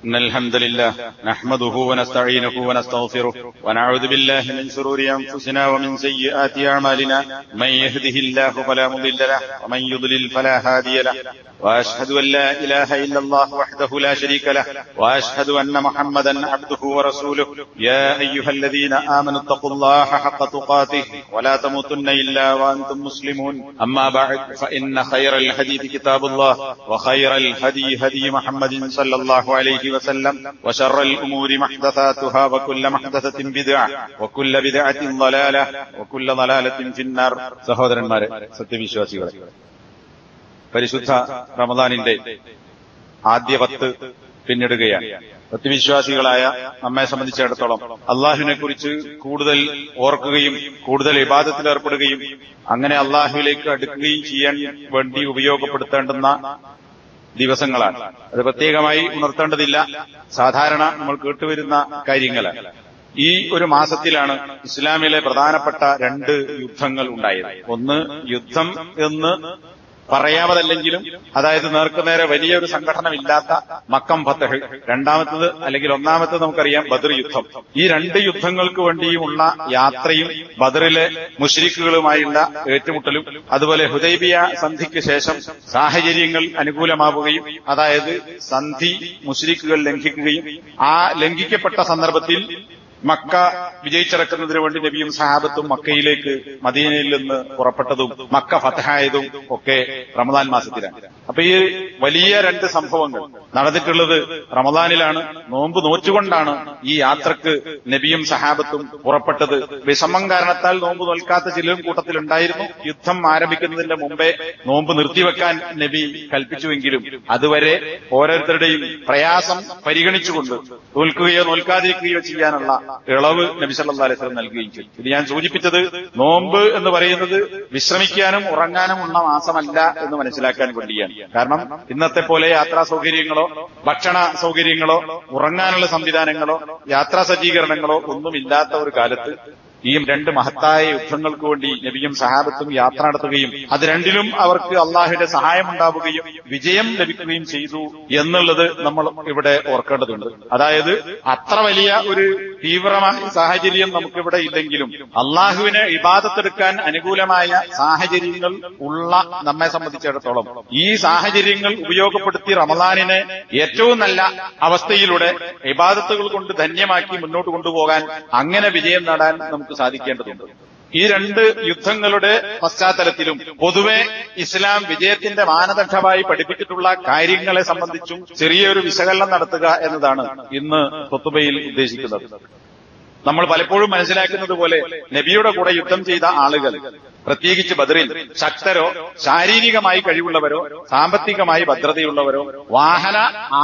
إن الحمد لله نحمده ونستعينه ونستغفره ونعوذ بالله من شرور أنفسنا ومن سيئات أعمالنا من يهده الله فلا مضل له ومن يضلل فلا هادي له وأشهد أن لا إله إلا الله وحده لا شريك له وأشهد أن محمدا عبده ورسوله يا أيها الذين آمنوا اتقوا الله حق تقاته ولا تموتن إلا وأنتم مسلمون أما بعد فإن خير الحديث كتاب الله وخير الهدي هدي محمد صلى الله عليه وسلم وشر الأمور محدثاتها وكل محدثة بدعة وكل بدعة ضلالة وكل ضلالة في النار. സഹോദരന്മാരെ, സത്യവിശ്വാസികളെ, പരിശുദ്ധ റമദാനിന്റെ ആദ്യ 10 പിന്നിടുകയാണ്. സത്യവിശ്വാസികളായ നമ്മെ സംബന്ധിച്ചിടത്തോളം അള്ളാഹുവിനെ കുറിച്ച് കൂടുതൽ ഓർക്കുകയും കൂടുതൽ ഇബാദത്തിൽ ഏർപ്പെടുകയും അങ്ങനെ അള്ളാഹുവിലേക്ക് അടുക്കുകയും ചെയ്യാൻ വേണ്ടി ഉപയോഗപ്പെടുത്തേണ്ടുന്ന ദിവസങ്ങളാണ്. അത് പ്രത്യേകമായി ഉണർത്തേണ്ടതില്ല, സാധാരണ നമ്മൾ കേട്ടുവരുന്ന കാര്യങ്ങളാണ്. ഈ ഒരു മാസത്തിലാണ് ഇസ്ലാമിലെ പ്രധാനപ്പെട്ട 2 യുദ്ധങ്ങൾ ഉണ്ടായത്. ഒന്ന് യുദ്ധം എന്ന് പറയാമതല്ലെങ്കിലും, അതായത് നേർക്കുനേരെ വലിയൊരു സംഘടനമില്ലാത്ത മക്കം ഫതഹ്, രണ്ടാമത്തത് അല്ലെങ്കിൽ ഒന്നാമത്തത് നമുക്കറിയാം ബദർ യുദ്ധം. ഈ 2 യുദ്ധങ്ങൾക്ക് വേണ്ടിയുമുള്ള യാത്രയും ബദറിലെ മുശ്രിക്കുകളുമായുള്ള ഏറ്റുമുട്ടലും, അതുപോലെ ഹുദൈബിയ സന്ധിക്ക് ശേഷം സാഹചര്യങ്ങൾ അനുകൂലമാവുകയും, അതായത് സന്ധി മുശ്രിക്കുകൾ ലംഘിക്കുകയും ആ ലംഘിക്കപ്പെട്ട സന്ദർഭത്തിൽ മക്ക വിജയിച്ചിറക്കുന്നതിന് വേണ്ടി നബിയും സഹാബത്തും മക്കയിലേക്ക് മദീനയിൽ നിന്ന് പുറപ്പെട്ടതും മക്ക ഫതഹായതും ഒക്കെ റമദാൻ മാസത്തിലാണ്. അപ്പൊ ഈ വലിയ 2 സംഭവങ്ങൾ നടന്നിട്ടുള്ളത് റമദാനിലാണ്. നോമ്പ് നോറ്റുകൊണ്ടാണ് ഈ യാത്രക്ക് നബിയും സഹാബത്തും പുറപ്പെട്ടത്. വിഷമം കാരണത്താൽ നോമ്പ് നോൽക്കാത്ത ചിലരും കൂട്ടത്തിലുണ്ടായിരുന്നു. യുദ്ധം ആരംഭിക്കുന്നതിന്റെ മുമ്പേ നോമ്പ് നിർത്തിവെക്കാൻ നബി കൽപ്പിച്ചുവെങ്കിലും അതുവരെ ഓരോരുത്തരുടെയും പ്രയാസം പരിഗണിച്ചുകൊണ്ട് നോൽക്കുകയോ നോൽക്കാതിരിക്കുകയോ ചെയ്യാനുള്ള ഇളവ് നബി സല്ലല്ലാഹു അലൈഹി വസല്ലം നൽകുകയും ചെയ്തു. ഇത് ഞാൻ സൂചിപ്പിച്ചത് നോമ്പ് എന്ന് പറയുന്നത് വിശ്രമിക്കാനും ഉറങ്ങാനും ഉള്ള മാസമല്ല എന്ന് മനസ്സിലാക്കാൻ വേണ്ടിയാണ്. കാരണം ഇന്നത്തെ പോലെ യാത്രാ സൗകര്യങ്ങളോ ഭക്ഷണ സൗകര്യങ്ങളോ ഉറങ്ങാനുള്ള സംവിധാനങ്ങളോ യാത്രാ സജ്ജീകരണങ്ങളോ ഒന്നുമില്ലാത്ത ഒരു കാലത്ത് ഈ 2 മഹത്തായ യുദ്ധങ്ങൾക്ക് വേണ്ടി നബിയും സഹാബത്തും യാത്ര നടത്തുകയും അത് രണ്ടിലും അവർക്ക് അള്ളാഹുവിന്റെ സഹായം ഉണ്ടാവുകയും വിജയം ലഭിക്കുകയും ചെയ്തു എന്നുള്ളത് നമ്മൾ ഇവിടെ ഓർക്കേണ്ടതുണ്ട്. അതായത് അത്ര വലിയ ഒരു തീവ്രമായ സാഹചര്യം നമുക്കിവിടെ ഇല്ലെങ്കിലും അള്ളാഹുവിനെ ഇബാദത്തെടുക്കാൻ അനുകൂലമായ സാഹചര്യങ്ങൾ ഉള്ള നമ്മെ സംബന്ധിച്ചിടത്തോളം ഈ സാഹചര്യങ്ങൾ ഉപയോഗപ്പെടുത്തി റമദാനിനെ ഏറ്റവും നല്ല അവസ്ഥയിലൂടെ ഇബാദത്തുകൾ കൊണ്ട് ധന്യമാക്കി മുന്നോട്ട് കൊണ്ടുപോകാൻ, അങ്ങനെ വിജയം നേടാൻ നമുക്ക് സാധിക്കേണ്ടതുണ്ട്. ഈ 2 യുദ്ധങ്ങളുടെ പശ്ചാത്തലത്തിലും പൊതുവെ ഇസ്ലാം വിജയത്തിന്റെ മാനദണ്ഡമായി പഠിപ്പിച്ചിട്ടുള്ള കാര്യങ്ങളെ സംബന്ധിച്ചും ചെറിയൊരു വിശകലനം നടത്തുക എന്നതാണ് ഇന്ന് ഖുതുബയിൽ ഉദ്ദേശിക്കുന്നത്. നമ്മൾ പലപ്പോഴും മനസ്സിലാക്കുന്നത് പോലെ നബിയുടെ കൂടെ യുദ്ധം ചെയ്ത ആളുകൾ, പ്രത്യേകിച്ച് ബദറിൽ ശക്തരോ ശാരീരികമായി കഴിവുള്ളവരോ സാമ്പത്തികമായി ഭദ്രതയുള്ളവരോ വാഹന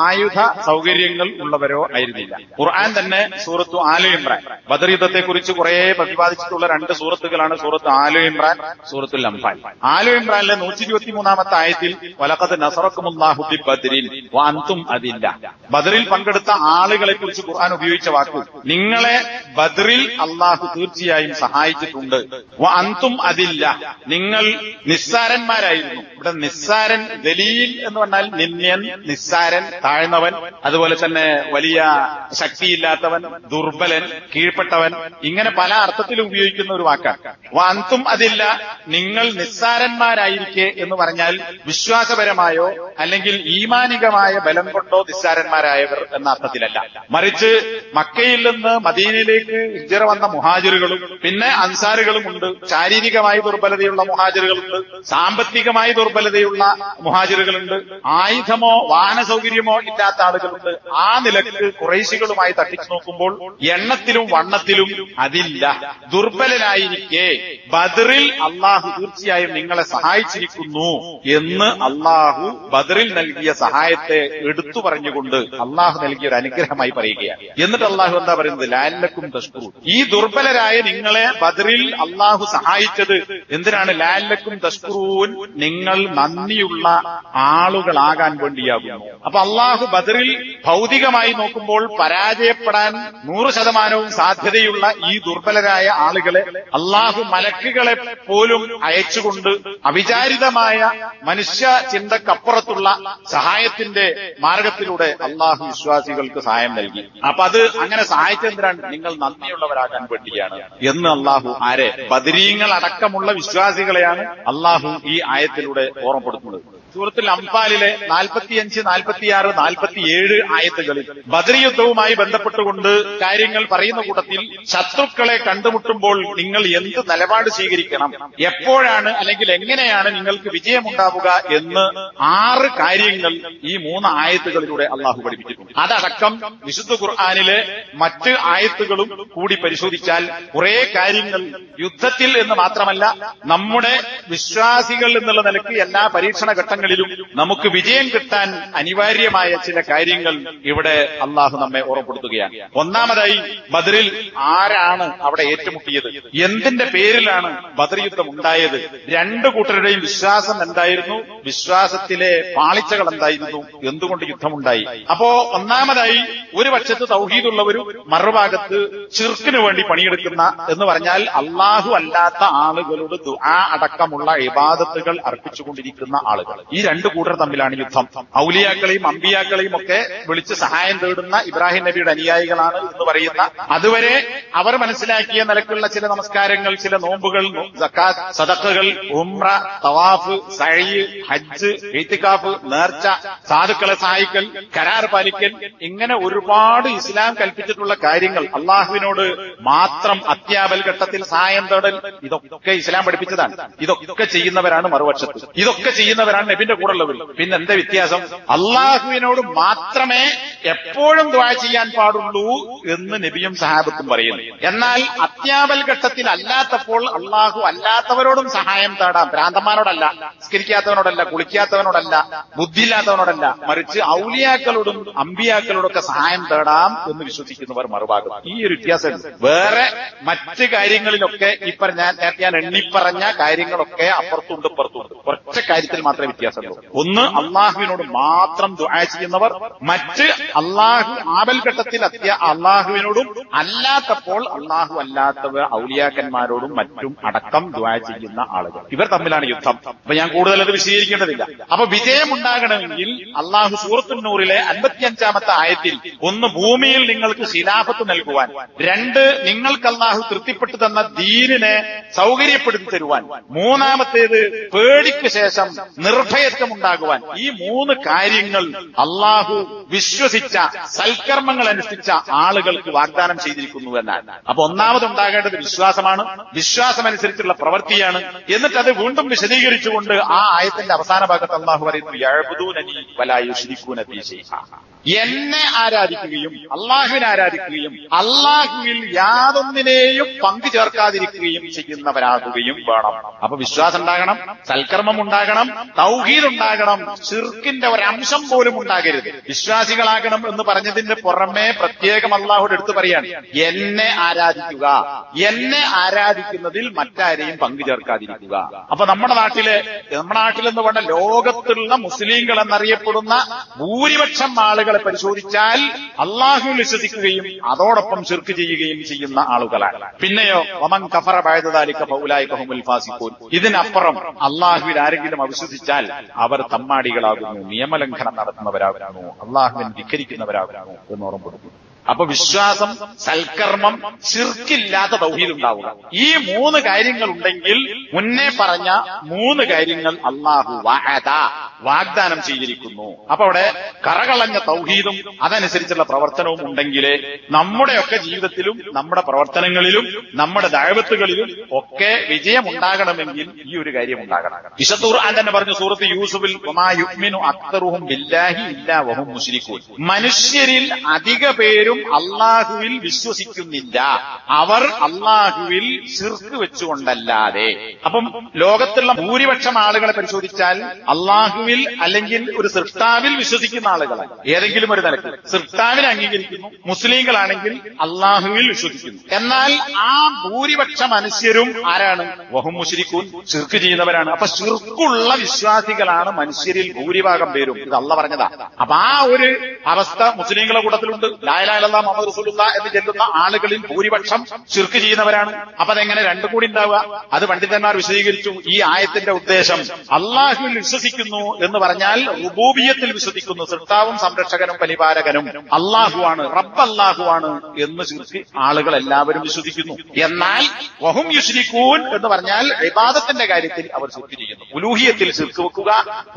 ആയുധ സൗകര്യങ്ങൾ ഉള്ളവരോ ആയിരുന്നില്ല. ഖുർആൻ തന്നെ സൂറത്തു ആലു ഇമ്രാൻ ബദർ യുദ്ധത്തെക്കുറിച്ച് കുറെ പ്രതിപാദിച്ചിട്ടുള്ള 2 സൂറത്തുകളാണ് സൂറത്ത് ആലു ഇമ്രാൻ, സൂറത്തുൽ അംഫാൽ. ആലു ഇമ്രാനിലെ 123-ാമത്തെ ആയത്തിൽ വലഖദ് നസറക്കുമുല്ലാഹു ബിബദ്രിൻ വഅൻതും അദില്ല, ബദറിൽ പങ്കെടുത്ത ആളുകളെ കുറിച്ച് ഖുർആൻ ഉപയോഗിച്ച വാക്ക് നിങ്ങളെ ബദറിൽ അള്ളാഹു തീർച്ചയായും സഹായിച്ചിട്ടുണ്ട്. വഅൻതും അദില്ല, നിങ്ങൾ നിസ്സാരന്മാരായിരുന്നു. ഇവിടെ നിസ്സാരൻ, ദലീൽ എന്ന് പറഞ്ഞാൽ നിന്യൻ, നിസ്സാരൻ താഴ്ന്നവൻ, അതുപോലെ തന്നെ വലിയ ശക്തിയില്ലാത്തവൻ, ദുർബലൻ, കീഴ്പ്പെട്ടവൻ, ഇങ്ങനെ പല അർത്ഥത്തിലും ഉപയോഗിക്കുന്ന ഒരു വാക്കാണ്. വഅൻതും അതില്ല, നിങ്ങൾ നിസ്സാരന്മാരായിരിക്കെ എന്ന് പറഞ്ഞാൽ വിശ്വാസപരമായോ അല്ലെങ്കിൽ ഈമാനികമായ ബലം കൊണ്ടോ നിസ്സാരന്മാരായവർ എന്ന അർത്ഥത്തിലല്ല. മറിച്ച് മക്കയിൽ നിന്ന് മദീനയിലേക്ക് ഹിജ്റ വന്ന മുഹാജിറുകളും പിന്നെ അൻസാറുകളും ഉണ്ട്. ശാരീരികമായി ദുർബലതയുള്ള മുഹാജിറുകളുണ്ട്, സാമ്പത്തികമായി ദുർബലതയുള്ള മുഹാജിറുകളുണ്ട്, ആയുധമോ വാഹന സൗകര്യമോ ഇല്ലാത്ത ആളുകളുണ്ട്. ആ നിലക്ക് ഖുറൈശികളുമായി തട്ടിച്ചു നോക്കുമ്പോൾ എണ്ണത്തിലും വണ്ണത്തിലും അതില്ല. ദുർബലനായിരിക്കെ ബദറിൽ അള്ളാഹു തീർച്ചയായും നിങ്ങളെ സഹായിച്ചിരിക്കുന്നു എന്ന് അള്ളാഹു ബദറിൽ നൽകിയ സഹായത്തെ എടുത്തു പറഞ്ഞുകൊണ്ട് അള്ളാഹു നൽകിയ ഒരു അനുഗ്രഹമായി പറയുകയാണ്. എന്നിട്ട് അള്ളാഹു എന്താ പറയുന്നത്? ലഅല്ലക്കും ലഅല്ലക്കും തഷ്കുറൂൻ. ഈ ദുർബലരായ നിങ്ങളെ ബദറിൽ അള്ളാഹു സഹായിച്ചത് എന്തിനാണ്? ലഅല്ലക്കും തഷ്കുറൂൻ, നിങ്ങൾ നന്ദിയുള്ള ആളുകളാകാൻ വേണ്ടിയാകുന്നു. അപ്പൊ അള്ളാഹു ബദറിൽ ഭൗതികമായി നോക്കുമ്പോൾ പരാജയപ്പെടാൻ 100% സാധ്യതയുള്ള ഈ ദുർബലരായ ആളുകളെ അള്ളാഹു മലക്കുകളെ പോലും അയച്ചുകൊണ്ട് അവിചാരിതമായ മനുഷ്യ ചിന്തക്കപ്പുറത്തുള്ള സഹായത്തിന്റെ മാർഗത്തിലൂടെ അള്ളാഹു വിശ്വാസികൾക്ക് സഹായം നൽകി. അപ്പൊ അത് അങ്ങനെ സഹായിച്ചെന്തിനാണ്? നിങ്ങൾ നന്ദിയുള്ളവരാകാൻ വേണ്ടിയാണ് എന്ന് അള്ളാഹു ആരെ? ബദരീങ്ങൾ അടക്കമുള്ള വിശ്വാസികളെയാണ് അള്ളാഹു ഈ ആയത്തിലൂടെ ഓർമ്മപ്പെടുത്തുന്നത്. സൂറത്തുൽ അംഫാലിലെ 45, 46, 47 ആയത്തുകളിൽ ബദർ യുദ്ധവുമായി ബന്ധപ്പെട്ടുകൊണ്ട് കാര്യങ്ങൾ പറയുന്ന കൂട്ടത്തിൽ ശത്രുക്കളെ കണ്ടുമുട്ടുമ്പോൾ നിങ്ങൾ എന്ത് നിലപാട് സ്വീകരിക്കണം, എപ്പോഴാണ് അല്ലെങ്കിൽ എങ്ങനെയാണ് നിങ്ങൾക്ക് വിജയമുണ്ടാവുക എന്ന് 6 കാര്യങ്ങൾ ഈ 3 ആയത്തുകളിലൂടെ അള്ളാഹു പഠിപ്പിച്ചിട്ടുണ്ട്. അതടക്കം വിശുദ്ധ ഖുർആനിലെ മറ്റ് ആയത്തുകളും കൂടി പരിശോധിച്ചാൽ കുറെ കാര്യങ്ങൾ യുദ്ധത്തിൽ എന്ന് മാത്രമല്ല നമ്മുടെ വിശ്വാസികൾ എന്നുള്ള നിലയ്ക്ക് എല്ലാ പരീക്ഷണ ഘട്ടങ്ങളിലും നമുക്ക് വിജയം കിട്ടാൻ അനിവാര്യമായ ചില കാര്യങ്ങൾ ഇവിടെ അള്ളാഹു നമ്മെ ഓർമ്മപ്പെടുത്തുകയാണ്. ഒന്നാമതായി ബദറിൽ ആരാണ് അവിടെ ഏറ്റുമുട്ടിയത്? എന്തിന്റെ പേരിലാണ് ബദർ യുദ്ധം ഉണ്ടായത്? 2 കൂട്ടരുടെയും വിശ്വാസം എന്തായിരുന്നു? വിശ്വാസത്തിലെ പാളിച്ചകൾ എന്തായിരുന്നു? എന്തുകൊണ്ട് യുദ്ധമുണ്ടായി? അപ്പോ ഒന്നാമതായി ഒരു പക്ഷത്ത് തൗഹീദുള്ളവരും മറുഭാഗത്ത് ശിർക്കിന് വേണ്ടി പണിയെടുക്കുന്ന എന്ന് പറഞ്ഞാൽ അള്ളാഹു അല്ലാത്ത ആളുകളോട് ദുആ അടക്കമുള്ള ഇബാദത്തുകൾ അർപ്പിച്ചുകൊണ്ടിരിക്കുന്ന ആളുകൾ. ഈ 2 കൂട്ടർ തമ്മിലാണ് യുദ്ധം. ഔലിയാക്കളെയും അമ്പിയാക്കളെയും ഒക്കെ വിളിച്ച് സഹായം തേടുന്ന ഇബ്രാഹിം നബിയുടെ അനുയായികളാണ് എന്ന് പറയുന്ന, അതുവരെ അവർ മനസ്സിലാക്കിയ നിലക്കുള്ള ചില നമസ്കാരങ്ങൾ, ചില നോമ്പുകൾ, സക്കാത്ത്, സദഖകൾ, ഉംറ, തവാഫ്, സഅയ്, ഹജ്ജ്, ഇഅ്തികാഫ്, നേർച്ച, സാധുക്കളെ സഹായിക്കൽ, കരാർ പാലിക്കൽ, ഇങ്ങനെ ഒരുപാട് ഇസ്ലാം കൽപ്പിച്ചിട്ടുള്ള കാര്യങ്ങൾ, അള്ളാഹുവിനോട് മാത്രം അത്യാപൽ ഘട്ടത്തിൽ സഹായം തേടൽ, ഇതൊക്കെ ഇസ്ലാം പഠിപ്പിച്ചതാണ്. ഇതൊക്കെ ചെയ്യുന്നവരാണ് മറുപക്ഷത്ത്. ഇതൊക്കെ ചെയ്യുന്നവരാണ് നബിന്റെ കൂടെ ഉള്ളവർ. പിന്നെ എന്താ വ്യത്യാസം? അള്ളാഹുവിനോട് മാത്രമേ എപ്പോഴും ദുആ ചെയ്യാൻ പാടുള്ളൂ എന്ന് നബിയും സഹാബത്തും പറയുന്നു. എന്നാൽ അത്യാപൽ ഘട്ടത്തിൽ അല്ലാത്തപ്പോൾ അള്ളാഹു അല്ലാത്തവരോടും സഹായം തേടാം. ഭ്രാന്തന്മാരോടല്ല, നിസ്കരിക്കാത്തവനോടല്ല, കുളിക്കാത്തവനോടല്ല, ബുദ്ധിയില്ലാത്തവനോടല്ല, മറിച്ച് ഔലിയാക്കളോടും അമ്പിയാക്കളോടൊക്കെ സഹായം തേടാം എന്ന് വിശ്വസിക്കുന്നവർ മറുഭാഗം. ഈ ഒരു വ്യത്യാസം. വേറെ മറ്റ് കാര്യങ്ങളിലൊക്കെ ഈ ഞാൻ എണ്ണിപ്പറഞ്ഞ കാര്യങ്ങളൊക്കെ അപ്പുറത്തുണ്ട് ഇപ്പുറത്തുണ്ട്. ഒറ്റ കാര്യത്തിൽ മാത്രമേ വ്യത്യാസമുള്ളൂ. ഒന്ന്, അള്ളാഹുവിനോട് മാത്രം ദുആ ചെയ്യുന്നവർ, മറ്റ് അള്ളാഹു ആപൽഘട്ടത്തിൽ അള്ളാഹുവിനോടും അല്ലാത്തപ്പോൾ അള്ളാഹു അല്ലാത്തവർ ഔലിയാക്കന്മാരോടും മറ്റും അടക്കം ദുആ ചെയ്യുന്ന ആളുകൾ. ഇവർ തമ്മിലാണ് യുദ്ധം. അപ്പൊ ഞാൻ കൂടുതൽ അത് വിശദീകരിക്കേണ്ടതില്ല. അപ്പൊ വിജയമുണ്ടാകണമെങ്കിൽ അള്ളാഹു സൂറത്തുൻ നൂറിലെ 55-ാമത്തെ ആയത്തിൽ 1 ഭൂമിയിൽ നിങ്ങൾക്ക് ഖിലാഫത്ത് നൽകുവാൻ, 2 നിങ്ങൾക്ക് അള്ളാഹു തൃപ്തിപ്പെട്ടു തന്ന ദീനിനെ സൗകര്യപ്പെടുത്തി തരുവാൻ, 3-ാമത്തേത് പേടിക്ക് ശേഷം നിർഭയത്വമുണ്ടാകുവാൻ. ഈ 3 കാര്യങ്ങൾ അള്ളാഹു വിശ്വസിച്ച സൽക്കർമ്മങ്ങൾ അനുഷ്ഠിച്ച ആളുകൾക്ക് വാഗ്ദാനം ചെയ്തിരിക്കുന്നു എന്നാണ്. അപ്പൊ ഒന്നാമതുണ്ടാകേണ്ടത് വിശ്വാസമാണ്, വിശ്വാസമനുസരിച്ചുള്ള പ്രവൃത്തിയാണ്. എന്നിട്ട് അത് വീണ്ടും വിശദീകരിച്ചുകൊണ്ട് ആ ആയത്തിന്റെ അവസാന ഭാഗത്ത് അള്ളാഹു പറയുന്നു, യഅ്ബുദൂനനി വലാ യുശ്രികൂന ബി ശൈഅ. എന്നെ ആരാധിക്കുകയും അള്ളാഹുവിനെ ആരാധിക്കുകയും അള്ളാഹുവിൽ യാതൊന്നിനെയും പങ്കു ചേർക്കാതിരിക്കുകയും ചെയ്യുന്നവരാകുകയും വേണം. അപ്പൊ വിശ്വാസം ഉണ്ടാകണം, സൽക്കർമ്മം ഉണ്ടാകണം, തൗഹീദ് ഉണ്ടാകണം, ശിർക്കിന്റെ ഒരംശം പോലും ഉണ്ടാകരുത്. വിശ്വാസികളാകണം എന്ന് പറഞ്ഞതിന്റെ പുറമെ പ്രത്യേകം അള്ളാഹുടെ അടുത്ത് പറയാണ്, എന്നെ ആരാധിക്കുക, എന്നെ ആരാധിക്കുന്നതിൽ മറ്റാരെയും പങ്കു ചേർക്കാതിരിക്കുക. അപ്പൊ നമ്മുടെ നാട്ടിലെന്ന് പറഞ്ഞ ലോകത്തുള്ള മുസ്ലിങ്ങൾ എന്നറിയപ്പെടുന്ന ഭൂരിപക്ഷം ആളുകളെ പരിശോധിച്ചാൽ അള്ളാഹുവിൽ വിശ്വസിക്കുകയും അതോടൊപ്പം ശിർക്ക് ചെയ്യുകയും ചെയ്യുന്ന ആളുകളാണ്. പിന്നെയോ വമൻ കഫറ ബഅദ ദാലിക ഫൗലൈക ഹുമുൽ ഫാസിഖൂൻ. ഇതിനപ്പുറം അള്ളാഹുവിൽ ആരെങ്കിലും അവിശ്വസിച്ചാൽ അവർ തമ്മാടികളാകുന്നു, നിയമലംഘനം നടത്തുന്നവരാകുന്നു, അള്ളാഹുവിനെ ധിക്കരിക്കുന്നവരാകുന്നു എന്ന് ഓർമ്മപ്പെടുത്തുന്നു. അപ്പൊ വിശ്വാസം, സൽക്കർമ്മം, ശിർക്കില്ലാത്ത തൗഹീദ് ഉണ്ടാവുക. ഈ 3 കാര്യങ്ങൾ ഉണ്ടെങ്കിൽ മുന്നേ പറഞ്ഞ 3 കാര്യങ്ങൾ അള്ളാഹു വാഗ്ദാനം ചെയ്തിരിക്കുന്നു. അപ്പൊ അവിടെ കറകളഞ്ഞ തൗഹീദും അതനുസരിച്ചുള്ള പ്രവർത്തനവും ഉണ്ടെങ്കിലേ നമ്മുടെയൊക്കെ ജീവിതത്തിലും നമ്മുടെ പ്രവർത്തനങ്ങളിലും നമ്മുടെ ദഅവത്തുകളിലും ഒക്കെ വിജയം ഉണ്ടാകണമെങ്കിൽ ഈ ഒരു കാര്യം ഉണ്ടാകണം. വിശുദ്ധ ഖുർആൻ തന്നെ പറഞ്ഞു സൂറത്ത് യൂസുഫിൽ, വമാ യുഅ്മിനു അക്തറുഹും ബില്ലാഹി ഇല്ലാ വഹും മുശ്രികൂൻ. മനുഷ്യരിൽ അധിക പേരും പേരും അള്ളാഹുവിൽ വിശ്വസിക്കുന്നില്ല. അവർ അള്ളാഹുവിൽ ശിർക്ക് വെച്ചുകൊണ്ടല്ലാതെ. അപ്പം ലോകത്തുള്ള ഭൂരിപക്ഷം ആളുകളെ പരിശോധിച്ചാൽ അള്ളാഹുവിൽ അല്ലെങ്കിൽ ഒരു സൃഷ്ടാവിൽ വിശ്വസിക്കുന്ന ആളുകളാണ്. ഏതെങ്കിലും ഒരു നിലയ്ക്ക് സൃഷ്ടാവിനെ അംഗീകരിക്കുന്നു. മുസ്ലിങ്ങളാണെങ്കിൽ അള്ളാഹുവിൽ വിശ്വസിക്കുന്നു. എന്നാൽ ആ ഭൂരിപക്ഷ മനുഷ്യരും ആരാണ്? വഹും മുശ്രിക്കൂൻ, ശിർക്ക് ചെയ്യുന്നവരാണ്. അപ്പൊ ശിർക്കുള്ള വിശ്വാസികളാണ് മനുഷ്യരിൽ ഭൂരിഭാഗം പേരും. ഇത് അള്ളാഹ് പറഞ്ഞതാ. അപ്പൊ ആ ഒരു അവസ്ഥ മുസ്ലിങ്ങളുടെ കൂട്ടത്തിലുണ്ട്. ലാ ഇലാഹ ഇല്ലല്ലാഹ് മുഹമ്മദ് റസൂലുള്ളാഹ് എന്ന് ചെല്ലുന്ന ആളുകളിൽ ഭൂരിപക്ഷം ശിർക്ക് ചെയ്യുന്നവരാണ്. അപ്പൊ അതെങ്ങനെ രണ്ടും കൂടി ഉണ്ടാവുക? അത് പണ്ഡിതന്മാർ വിശദീകരിച്ചു. ഈ ആയത്തിന്റെ ഉദ്ദേശം അള്ളാഹുവിൽ വിശ്വസിക്കുന്നു എന്ന് പറഞ്ഞാൽ റുബൂബിയ്യത്തിൽ വിശ്വസിക്കുന്നു. സൃഷ്ടാവും സംരക്ഷകനും പരിപാലകനും അള്ളാഹുവാണ്, റബ്ബ് അള്ളാഹുവാണ് എന്ന് ശിർക്ക് ആളുകൾ എല്ലാവരും വിശ്വസിക്കുന്നു. എന്നാൽ വഹും യുശ്രികൂൻ എന്ന് പറഞ്ഞാൽ ഇബാദത്തിന്റെ കാര്യത്തിൽ അവർ ശിർക്ക് ചെയ്യുന്നു. ഉലൂഹിയത്തിൽ ശിർക്ക് വെക്കുക,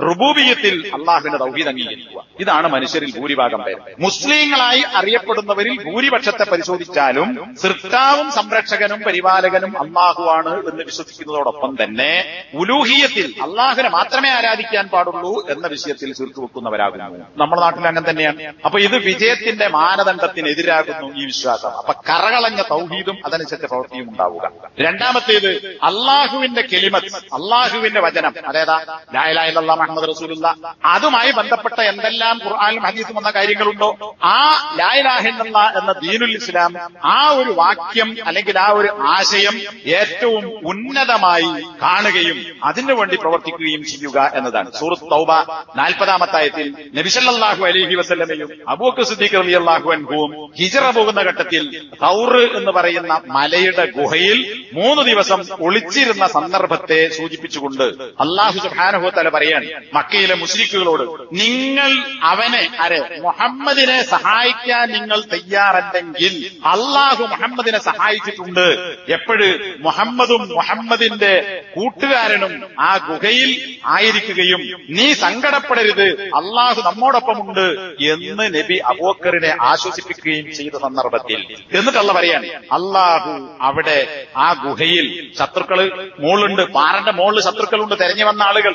റുബൂബിയ്യത്തിൽ അള്ളാഹുവിന്റെ തൗഹീദ് അംഗീകരിക്കുക. ഇതാണ് മനുഷ്യരിൽ ഭൂരിഭാഗം പേര്. മുസ്ലിങ്ങളായി അറിയപ്പെടുന്നവരിൽ ഭൂരിപക്ഷത്തെ പരിശോധിച്ചാലും സൃഷ്ടാവും സംരക്ഷകനും പരിപാലകനും അള്ളാഹുവാണ് എന്ന് വിശ്വസിക്കുന്നതോടൊപ്പം തന്നെ ഉലൂഹിയത്തിൽ അള്ളാഹുവിനെ മാത്രമേ ആരാധിക്കാൻ പാടുള്ളൂ എന്ന വിഷയത്തിൽ ശിർക്ക് വെക്കുന്നവരാകുന്നു. നമ്മുടെ നാട്ടിൽ അങ്ങനെ തന്നെയാണ്. അപ്പൊ ഇത് വിജയത്തിന്റെ മാനദണ്ഡത്തിനെതിരാകുന്നു ഈ വിശ്വാസം. അപ്പൊ കറകളഞ്ഞ തൗഹീദും അതനുസരിച്ച് പ്രവൃത്തിയും ഉണ്ടാവുക. രണ്ടാമത്തേത് അള്ളാഹുവിന്റെ കെലിമത്ത്, അള്ളാഹുവിന്റെ വചനം, അതായത് ലാ ഇലാഹ ഇല്ലല്ലാഹ് മുഹമ്മദ് റസൂലുള്ളാഹ്, അതുമായി ബന്ധപ്പെട്ട എന്തെല്ലാം ഖുർആനിലും ഹദീസും വന്ന കാര്യങ്ങളുണ്ടോ ആ ലാ ഇലാഹ ഇല്ലല്ലാഹ് എന്ന ദീനുൽ ഇസ്ലാം, ആ ഒരു വാക്യം അല്ലെങ്കിൽ ആ ഒരു ആശയം ഏറ്റവും ഉന്നതമായി കാണുകയും അതിനുവേണ്ടി പ്രവർത്തിക്കുകയും ചെയ്യുക എന്നതാണ്. സൂറത്ത് തൗബ 40-ാമത്തെ ആയത്തിൽ നബി സല്ലല്ലാഹു അലൈഹി വസല്ലമയും അബൂബക്കർ സിദ്ദീഖ് റളിയല്ലാഹു അൻഹുവും ഹിജ്റ പോകുന്ന ഘട്ടത്തിൽ തൗർ എന്ന് പറയുന്ന മലയുടെ ഗുഹയിൽ 3 ദിവസം ഒളിച്ചിരുന്ന സന്ദർഭത്തെ സൂചിപ്പിച്ചുകൊണ്ട് അല്ലാഹു സുബ്ഹാനഹു വ തആല പറയാണ് മക്കയിലെ മുശ്രിക്കുകളോട്, നിങ്ങൾ അവനെ മുഹമ്മദിനെ സഹായിക്കാൻ നിങ്ങൾ തയ്യാറല്ലെങ്കിൽ അള്ളാഹു മുഹമ്മദിനെ സഹായിച്ചിട്ടുണ്ട്. എപ്പോഴ്? മുഹമ്മദും മുഹമ്മദിന്റെ കൂട്ടുകാരനും ആ ഗുഹയിൽ ആയിരിക്കുകയും നീ സങ്കടപ്പെടരുത്, അള്ളാഹു നമ്മോടൊപ്പമുണ്ട് എന്ന് നബി അബൂബക്കറിനെ ആശ്വസിപ്പിക്കുകയും ചെയ്ത സന്ദർഭത്തിൽ എന്നിട്ട് അള്ളാഹു പറയാണ്, അള്ളാഹു അവിടെ ആ ഗുഹയിൽ ശത്രുക്കള് മോളുണ്ട്, പാറന്റെ മുകളിൽ ശത്രുക്കളുണ്ട്, തെരഞ്ഞു വന്ന ആളുകൾ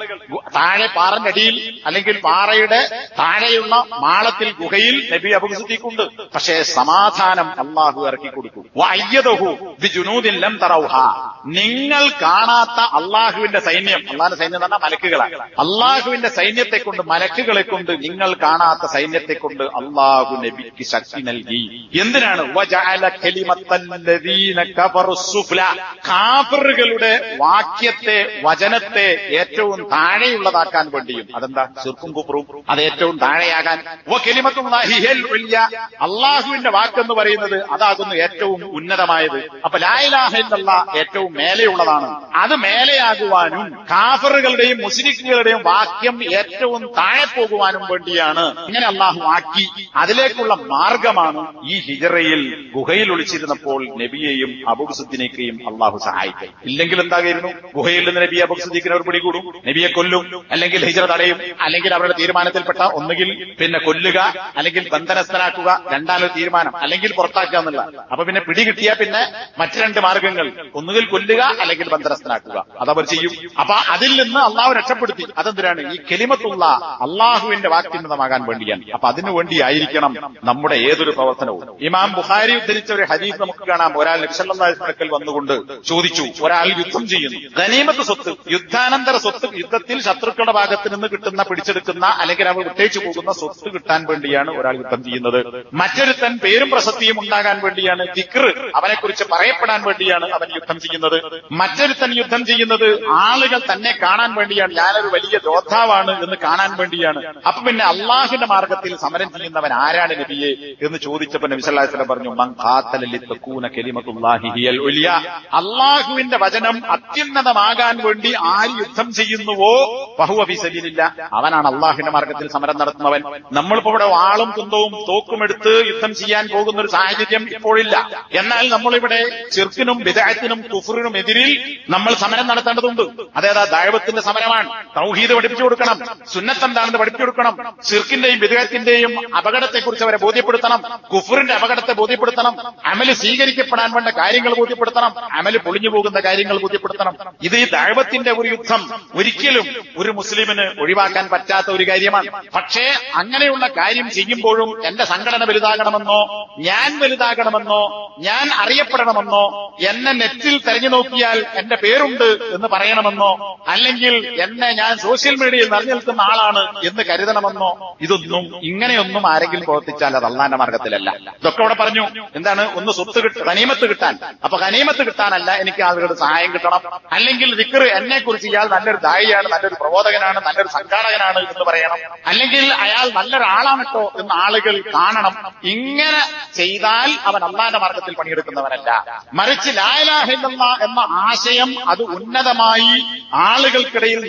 താഴെ പാറന്റെ അടിയിൽ അല്ലെങ്കിൽ പാറയുടെ താഴെയുള്ള മാളത്തിൽ ഗുഹയിൽ നബി അബൂബക്കർ സിദ്ദീഖുണ്ട്. പക്ഷേ സമാധാനം അള്ളാഹു ഇറക്കി കൊടുക്കും. വഅയ്യദഹു ബിജുനൂദിൻ ലം തറൗഹാ, നിങ്ങൾ കാണാത്ത അള്ളാഹുവിന്റെ സൈന്യം, അള്ളാഹുവിന്റെ സൈന്യം എന്ന് പറഞ്ഞാൽ മലക്കുകളാണ്, അള്ളാഹുവിന്റെ സൈന്യത്തെ കൊണ്ട്, മലക്കുകളെ കൊണ്ട്, നിങ്ങൾ കാണാത്ത സൈന്യത്തെ കൊണ്ട് അള്ളാഹു നബിക്ക് ശക്തി നൽകി. എന്തിനാണ്? വജഅല കലിമത്തല്ലദീന കഫറു സുഫ്ലാ, കാഫിറുകളുടെ വാക്യത്തെ, വചനത്തെ ഏറ്റവും താഴെയുള്ളതാക്കാൻ വേണ്ടിയും. അതെന്താ? ശിർക്കും കുഫ്റും അത് ഏറ്റവും താഴെയാകാൻ. വകലിമത്തുല്ലാഹി ഹിയൽ ഉൽയ, അള്ളാഹുവിന്റെ വാക്കെന്ന് പറയുന്നത് അതാകുന്നു ഏറ്റവും ഉന്നതമായത്. അപ്പൊ ലാ ഇലാഹ ഇല്ലല്ലാഹ് ഏറ്റവും മേലെയുള്ളതാണ്. അത് മേലെയാകുവാനും കാഫിറുകളുടെയും മുശ്രിക്കുകളുടെയും വാക്യം ഏറ്റവും താഴെ പോകുവാനും വേണ്ടിയാണ് ഇങ്ങനെ അള്ളാഹു ആക്കി. അതിലേക്കുള്ള മാർഗമാണ് ഈ ഹിജ്റയിൽ ഗുഹയിൽ ഒളിച്ചിരുന്നപ്പോൾ നബിയെയും അബൂബക്കർ സിദ്ദീഖിനെയും അള്ളാഹു സഹായിക്കും. ഇല്ലെങ്കിൽ എന്തായിരുന്നു? ഗുഹയിൽ നിന്ന് നബി അബൂബക്കർ സിദ്ദീഖിനെ അവർ പിടികൂടും, നബിയെ കൊല്ലും, അല്ലെങ്കിൽ ഹിജ്റ തടയും, അല്ലെങ്കിൽ അവരുടെ തീരുമാനത്തിൽപ്പെട്ട ഒന്നുകിൽ പിന്നെ കൊല്ലുക അല്ലെങ്കിൽ ബന്ധനസ്ഥനാക്കുക, രണ്ടാമൊരു തീരുമാനം, അല്ലെങ്കിൽ പുറത്താക്കുക എന്നുള്ള. അപ്പൊ പിന്നെ പിടികിട്ടിയാൽ പിന്നെ മറ്റു 2 മാർഗങ്ങൾ, ഒന്നുകിൽ കൊല്ലുക അല്ലെങ്കിൽ ബന്ധനസ്ഥനാക്കുക. അതവർ ചെയ്യും. അപ്പൊ അതിൽ നിന്ന് അള്ളാഹു രക്ഷപ്പെടുത്തി. അതെന്തിനാണ്? ഈ കലിമത്തുള്ള അള്ളാഹുവിന്റെ വാക്യമാകാൻ വേണ്ടിയാണ്. അപ്പൊ അതിനു വേണ്ടിയായിരിക്കണം നമ്മുടെ ഏതൊരു പ്രവർത്തനവും. ഇമാം ബുഖാരി ഉദ്ധരിച്ച ഒരു ഹദീസ് നമുക്ക് കാണാം. ഒരാൾ നബി സല്ലല്ലാഹു അലൈഹി വസല്ലം വന്നുകൊണ്ട് ചോദിച്ചു, ഒരാൾ യുദ്ധം ചെയ്യുന്നു, ഗനീമത്ത് സ്വത്ത്, യുദ്ധാനന്തര സ്വത്ത്, യുദ്ധത്തിൽ ശത്രുക്കളുടെ ഭാഗത്ത് നിന്ന് കിട്ടുന്ന, പിടിച്ചെടുക്കുന്ന അല്ലെങ്കിൽ അവർ വിട്ടേച്ചു പോകുന്ന സ്വത്ത് കിട്ടാൻ വേണ്ടിയാണ് ഒരാൾ യുദ്ധം ചെയ്യുന്നത്. മറ്റൊരുത്തൻ പേരും പ്രശസ്തിയും ഉണ്ടാകാൻ വേണ്ടിയാണ്, ദിക്ർ അവനെക്കുറിച്ച് പറയപ്പെടാൻ വേണ്ടിയാണ് അവൻ യുദ്ധം ചെയ്യുന്നത്. മറ്റൊരുത്തൻ യുദ്ധം ചെയ്യുന്നത് ആളുകൾ തന്നെ കാണാൻ വേണ്ടിയാണ്, ഞാനൊരു വലിയ യോദ്ധാവാണ് എന്ന് കാണാൻ വേണ്ടിയാണ്. അപ്പൊ പിന്നെ അള്ളാഹുവിന്റെ മാർഗത്തിൽ സമരം ചെയ്യുന്നവൻ ആരാണ് നബിയെ എന്ന് ചോദിച്ചപ്പോൾ നബി സല്ലല്ലാഹു അലൈഹി വസല്ലം പറഞ്ഞു, മൻ ഖാതല ലിതകൂന കലിമത്തുല്ലാഹി ഹിയൽ ഉൽയ, അള്ളാഹുവിന്റെ വചനം അത്യുന്നതമാകാൻ വേണ്ടി ആര് യുദ്ധം ചെയ്യുന്നുവോ ഫഹുവ ഫീ സബീലില്ലാഹ്, അവനാണ് അള്ളാഹുവിന്റെ മാർഗത്തിൽ സമരം നടത്തുന്നവൻ. നമ്മളിപ്പോ ഇവിടെ വാളും കുന്തവും തോക്കുമെടുത്ത് യുദ്ധം ചെയ്യാൻ പോകുന്ന ഒരു സാഹചര്യം ഇപ്പോഴില്ല. എന്നാൽ നമ്മളിവിടെ ശിർക്കിനും ബിദ്അത്തിനും കുഫ്റിനും എതിരിൽ നമ്മൾ സമരം നടത്തേണ്ടതുണ്ട്. അതായത് ദഅവത്തിന്റെ സമരമാണ്. തൗഹീദ് പഠിപ്പിച്ചു കൊടുക്കണം, സുന്നത്ത് എന്താണെന്ന് പഠിപ്പിച്ചു കൊടുക്കണം, ശിർക്കിന്റെയും ബിദ്അത്തിന്റെയും അപകടത്തെക്കുറിച്ച് അവരെ ബോധ്യപ്പെടുത്തണം, കുഫ്റിന്റെ അപകടത്തെ ബോധ്യപ്പെടുത്തണം, അമല് സ്വീകരിക്കപ്പെടാൻ വേണ്ട കാര്യങ്ങൾ ബോധ്യപ്പെടുത്തണം, അമല് പൊളിഞ്ഞു പോകുന്ന കാര്യങ്ങൾ ബോധ്യപ്പെടുത്തണം. ഇത് ഈ ദഅവത്തിന്റെ ഒരു യുദ്ധം ഒരിക്കലും ഒരു മുസ്ലിമിന് ഒഴിവാക്കാൻ പറ്റാത്ത ഒരു കാര്യമാണ്. പക്ഷേ അങ്ങനെയുള്ള കാര്യം ചെയ്യുമ്പോഴും എന്റെ സംഘടന വലുതാണ്, വലുതാകണമെന്നോ ഞാൻ വലുതാകണമെന്നോ ഞാൻ അറിയപ്പെടണമെന്നോ എന്നെ നെറ്റിൽ തെരഞ്ഞു നോക്കിയാൽ എന്റെ പേരുണ്ട് എന്ന് പറയണമെന്നോ അല്ലെങ്കിൽ എന്നെ ഞാൻ സോഷ്യൽ മീഡിയയിൽ നിറഞ്ഞു നിൽക്കുന്ന ആളാണ് എന്ന് കരുതണമെന്നോ ഇതൊന്നും ഇങ്ങനെയൊന്നും ആരെങ്കിലും പ്രവർത്തിച്ചാൽ അത് അള്ളാന്റെ മാർഗത്തിലല്ല. ഇതൊക്കെ ഇവിടെ പറഞ്ഞു. എന്താണ്? ഒന്ന് സ്വത്ത് ഗനീമത്ത് കിട്ടാൻ. അപ്പൊ ഗനീമത്ത് കിട്ടാനല്ല, എനിക്ക് ആളുകളുടെ സഹായം കിട്ടണം, അല്ലെങ്കിൽ ദിക്ർ എന്നെ കുറിച്ച് ഇയാൾ നല്ലൊരു ദായിയാണ്, നല്ലൊരു പ്രബോധകനാണ്, നല്ലൊരു സംഘാടകനാണ് എന്ന് പറയണം, അല്ലെങ്കിൽ അയാൾ നല്ലൊരാളാണ് കേട്ടോ എന്ന് ആളുകൾ കാണണം. ഇങ്ങനെ ചെയ്താൽ അവൻ അള്ളാന്റെ മാർഗത്തിൽ പണിയെടുക്കുന്നവനല്ല. മറിച്ച് ലാ ഇലാഹ ഇല്ലല്ലാഹ് എന്ന ആശയം അത് ഉന്നതമായി ആളുകൾക്കിടയിൽ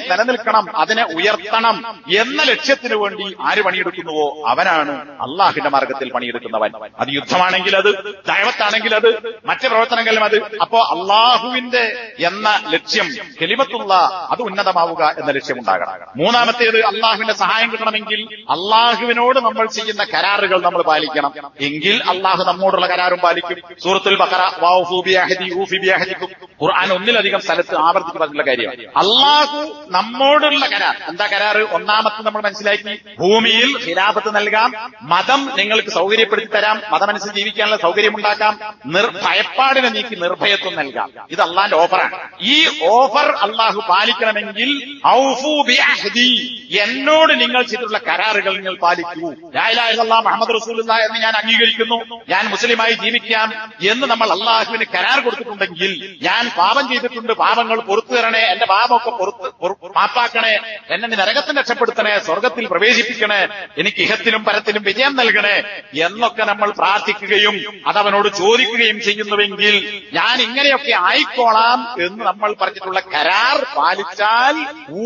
നിലനിൽക്കണം, അതിനെ ഉയർത്തണം എന്ന ലക്ഷ്യത്തിനു വേണ്ടി ആര് പണിയെടുക്കുന്നുവോ അവനാണ് അള്ളാഹിന്റെ മാർഗത്തിൽ പണിയെടുക്കുന്നവൻ. അത് യുദ്ധമാണെങ്കിൽ അത്, ദഅവത്താണെങ്കിൽ അത്, മറ്റ് പ്രവർത്തനങ്ങളിലും അത്. അപ്പോ അള്ളാഹുവിന്റെ എന്ന ലക്ഷ്യം, കലിമത്തുള്ള അത് ഉന്നതമാവുക എന്ന ലക്ഷ്യം ഉണ്ടാകണം. മൂന്നാമത്തേത്, അള്ളാഹുവിന്റെ സഹായം കിട്ടണമെങ്കിൽ അള്ളാഹുവിനോട് നമ്മൾ ചെയ്യുന്ന കരാറുകൾ നമ്മൾ പാലിക്കണം. എങ്കിൽ അള്ളാഹു നമ്മോടുള്ള കരാറും പാലിക്കും. സൂറത്തുൽ ബഖറ വൗഫു ബിഅഹദി ഊഫി ബിഅഹദികും, ഖുർആൻ ഒന്നിലധികം സ്ഥലത്ത് ആവർത്തിച്ച് പറഞ്ഞിട്ടുള്ള കാര്യം. അള്ളാഹു നമ്മോടുള്ള കരാർ എന്താ? കരാറ് ഒന്നാമത്തെ നമ്മൾ മനസ്സിലാക്കി, ഭൂമിയിൽ ഖിലാഫത്ത് നൽകാം, മതം നിങ്ങൾക്ക് സൗകര്യപ്പെടുത്തി തരാം, മതമനുസരിച്ച് ജീവിക്കാനുള്ള സൗകര്യമുണ്ടാക്കാം, ഭയപ്പാടിനെ നീക്കി നിർഭയത്വം നൽകാം. ഇത് അള്ളാന്റെ ഓഫറാണ്. ഈ ഓഫർ അള്ളാഹു പാലിക്കണമെങ്കിൽ ഔഫു ബിഅഹദി, എന്നോട് നിങ്ങൾ ചെയ്തിട്ടുള്ള കരാറുകൾ നിങ്ങൾ പാലിക്കൂ. ലാ ഇലാഹ ഇല്ലല്ലാഹ് മുഹമ്മദ് റസൂലുള്ളാഹി എന്ന് ഞാൻ അംഗീകരിക്കുന്നു, ഞാൻ മുസ്ലിമായി ജീവിക്കാം എന്ന് നമ്മൾ അള്ളാഹുവിന് കരാർ കൊടുത്തിട്ടുണ്ടെങ്കിൽ, ഞാൻ പാപം ചെയ്തിട്ടുണ്ട്, പാപങ്ങൾ പുറത്തു തരണേ, എന്റെ പാപമൊക്കെ മാപ്പാക്കണേ, എന്നെ നരകത്തിന് രക്ഷപ്പെടുത്തണേ, സ്വർഗത്തിൽ പ്രവേശിപ്പിക്കണേ, എനിക്ക് ഇഹത്തിലും പരത്തിലും വിജയം നൽകണേ എന്നൊക്കെ നമ്മൾ പ്രാർത്ഥിക്കുകയും അതവനോട് ചോദിക്കുകയും ചെയ്യുന്നുവെങ്കിൽ, ഞാൻ ഇങ്ങനെയൊക്കെ ആയിക്കോളാം എന്ന് നമ്മൾ പറഞ്ഞിട്ടുള്ള കരാർ പാലിച്ചാൽ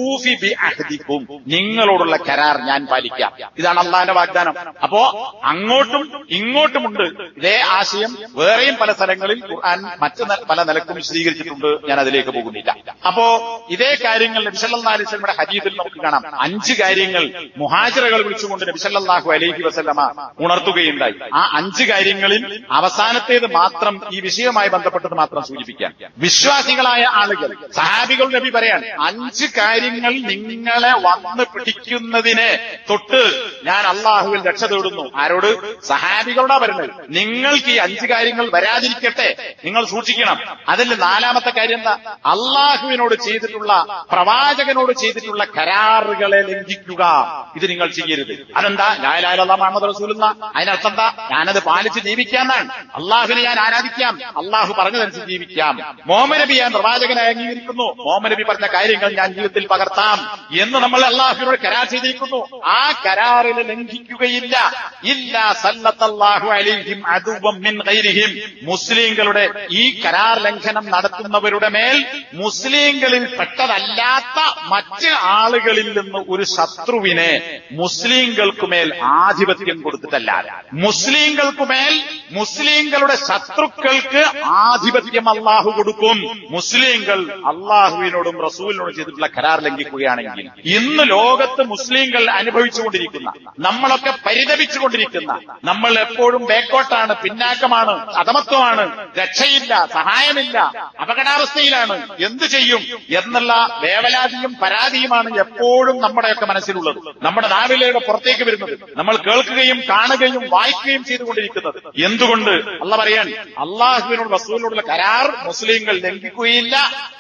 ഊഫി ബിഅഹദികും, നിങ്ങളോടുള്ള കരാർ ഞാൻ പാലിക്കാം. ഇതാണ് അള്ളാന്റെ വാഗ്ദാനം. അപ്പോ അങ്ങോട്ടും ഇങ്ങോട്ടുമുണ്ട് ഇതേ ആശയം. വേറെയും പല സ്ഥലങ്ങളിൽ ഖുർആൻ മറ്റു പല നിലക്കും വിശദീകരിച്ചിട്ടുണ്ട്. ഞാൻ അതിലേക്ക് പോകുന്നില്ല. അപ്പോ ഇതേ കാര്യങ്ങൾ നബി സല്ലല്ലാഹു അലൈഹി വസല്ലമയുടെ ഹദീസിൽ നമുക്ക് കാണാം. 5 കാര്യങ്ങൾ മുഹാജിറുകൾ വിളിച്ചുകൊണ്ട് നബി സല്ലല്ലാഹു അലൈഹി വസല്ലമ ഉണർത്തുകയുണ്ടായി. ആ 5 കാര്യങ്ങളിൽ അവസാനത്തേത് മാത്രം ഈ വിഷയവുമായി ബന്ധപ്പെട്ടത് മാത്രം സൂചിപ്പിക്കാം. വിശ്വാസികളായ ആളുകൾ, സഹാബികൾ നബി പറയാൻ, 5 കാര്യങ്ങൾ നിങ്ങളെ വന്ന് പിടിക്കുന്നതിനെ തൊട്ട് ഞാൻ അള്ളാഹുവിൽ രക്ഷ തേടുന്നു. ആരോട്? സഹാബികളോടാ പറയുന്നത്. നിങ്ങൾക്ക് ഈ 5 കാര്യങ്ങൾ വരാതിരിക്കട്ടെ, നിങ്ങൾ സൂക്ഷിക്കണം. അതിൽ 4-മത്തെ കാര്യം എന്താ? അള്ളാഹുവിനോട് ചെയ്തിട്ടുള്ള, പ്രവാചകനോട് ചെയ്തിട്ടുള്ള കരാറുകളെ ലംഘിക്കുക. ഇത് നിങ്ങൾ ചെയ്യരുത്. അതെന്താ? ലാ ഇലാഹ ഇല്ലല്ലാഹ് മുഹമ്മദ് റസൂലുള്ളാഹ്. അതിനർത്ഥം എന്താ? ഞാനത് പാലിച്ച് ജീവിക്കാന്നാണ്. അള്ളാഹുവിനെ ഞാൻ ആരാധിക്കാം, അള്ളാഹു പറഞ്ഞതനുസരിച്ച് ജീവിക്കാം. മുഹമ്മദ് നബി ഞാൻ പ്രവാചകനായി അംഗീകരിക്കുന്നു, മുഹമ്മദ് നബി പറഞ്ഞ കാര്യങ്ങൾ ഞാൻ ജീവിതത്തിൽ പകർത്താം എന്ന് നമ്മൾ അള്ളാഹുവിനോട് കരാർ ചെയ്തിരിക്കുന്നു. ആ കരാറിനെ ലംഘിക്കുകയില്ല. ഇല്ലാ സല്ലല്ലാഹു അലൈഹിം അദുവ്വം മിൻ ഗൈരിഹിം, മുസ്ലിങ്ങളുടെ ഈ കരാർ ലംഘനം നടത്തുന്നവരുടെ മേൽ മുസ്ലിങ്ങളിൽ പെട്ടതല്ലാത്ത മറ്റ് ആളുകളിൽ നിന്ന് ഒരു ശത്രുവിനെ മുസ്ലിങ്ങൾക്കുമേൽ ആധിപത്യം കൊടുത്തിട്ടല്ലാതെ, മുസ്ലിങ്ങൾക്കുമേൽ മുസ്ലിങ്ങളുടെ ശത്രുക്കൾക്ക് ആധിപത്യം അള്ളാഹു കൊടുക്കും. മുസ്ലിങ്ങൾ അള്ളാഹുവിനോടും റസൂലിനോടും ചെയ്തിട്ടുള്ള കരാർ ലംഘിക്കുകയാണെങ്കിൽ, ഇന്ന് ലോകത്ത് മുസ്ലിങ്ങൾ അനുഭവിച്ചുകൊണ്ടിരിക്കുന്ന, നമ്മളൊക്കെ പരിതപിച്ചുകൊണ്ടിരിക്കുന്ന, നമ്മൾ എപ്പോഴും ബേക്കോട്ടാണ്, പിന്നാക്കമാണ്, അധമത്വമാണ്, രക്ഷയില്ല, സഹായമില്ല, അപകടാവസ്ഥയിലാണ്, എന്തു ചെയ്യും എന്നുള്ള വേവലാതിയും പരാതിയുമാണ് എപ്പോഴും നമ്മുടെയൊക്കെ മനസ്സിലുള്ളത്, നമ്മുടെ നാവിലൂടെ പുറത്തേക്ക് വരുന്നത്, നമ്മൾ കേൾക്കുകയും കാണുകയും വായിക്കുകയും ചെയ്തുകൊണ്ടിരിക്കുന്നത്. എന്തുകൊണ്ട്? അള്ളാഹ് പറയാൻ, അള്ളാഹുവിനോട് റസൂലിനോടുള്ള കരാർ മുസ്ലിങ്ങൾ ലംഘിക്കുകയില്ല.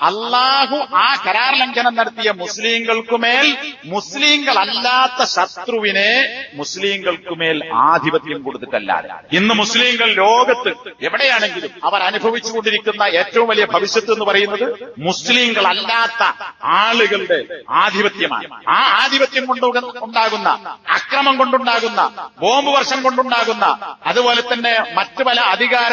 അള്ളാഹു ആ കരാർ ലംഘനം നടത്തിയ മുസ്ലിങ്ങൾക്കുമേൽ മുസ്ലിങ്ങളല്ലാത്ത ശത്രുവിനെ മുസ്ലിങ്ങൾക്കുമേൽ ആധിപത്യം കൊടുത്തിട്ടല്ലാതെ. ഇന്ന് മുസ്ലിങ്ങൾ ലോകത്ത് എവിടെയാണെങ്കിലും അവർ അനുഭവിച്ചുകൊണ്ടിരിക്കുന്ന ഏറ്റവും വലിയ ഭവിഷ്യത്ത് എന്ന് പറയുന്നത് മുസ്ലിങ്ങളല്ലാത്ത ആളുകളുടെ ആധിപത്യമാണ്. ആ ആധിപത്യം കൊണ്ടുണ്ടാകുന്ന, അക്രമം കൊണ്ടുണ്ടാകുന്ന, ബോംബ് വർഷം കൊണ്ടുണ്ടാകുന്ന, അതുപോലെ തന്നെ മറ്റു പല അധികാര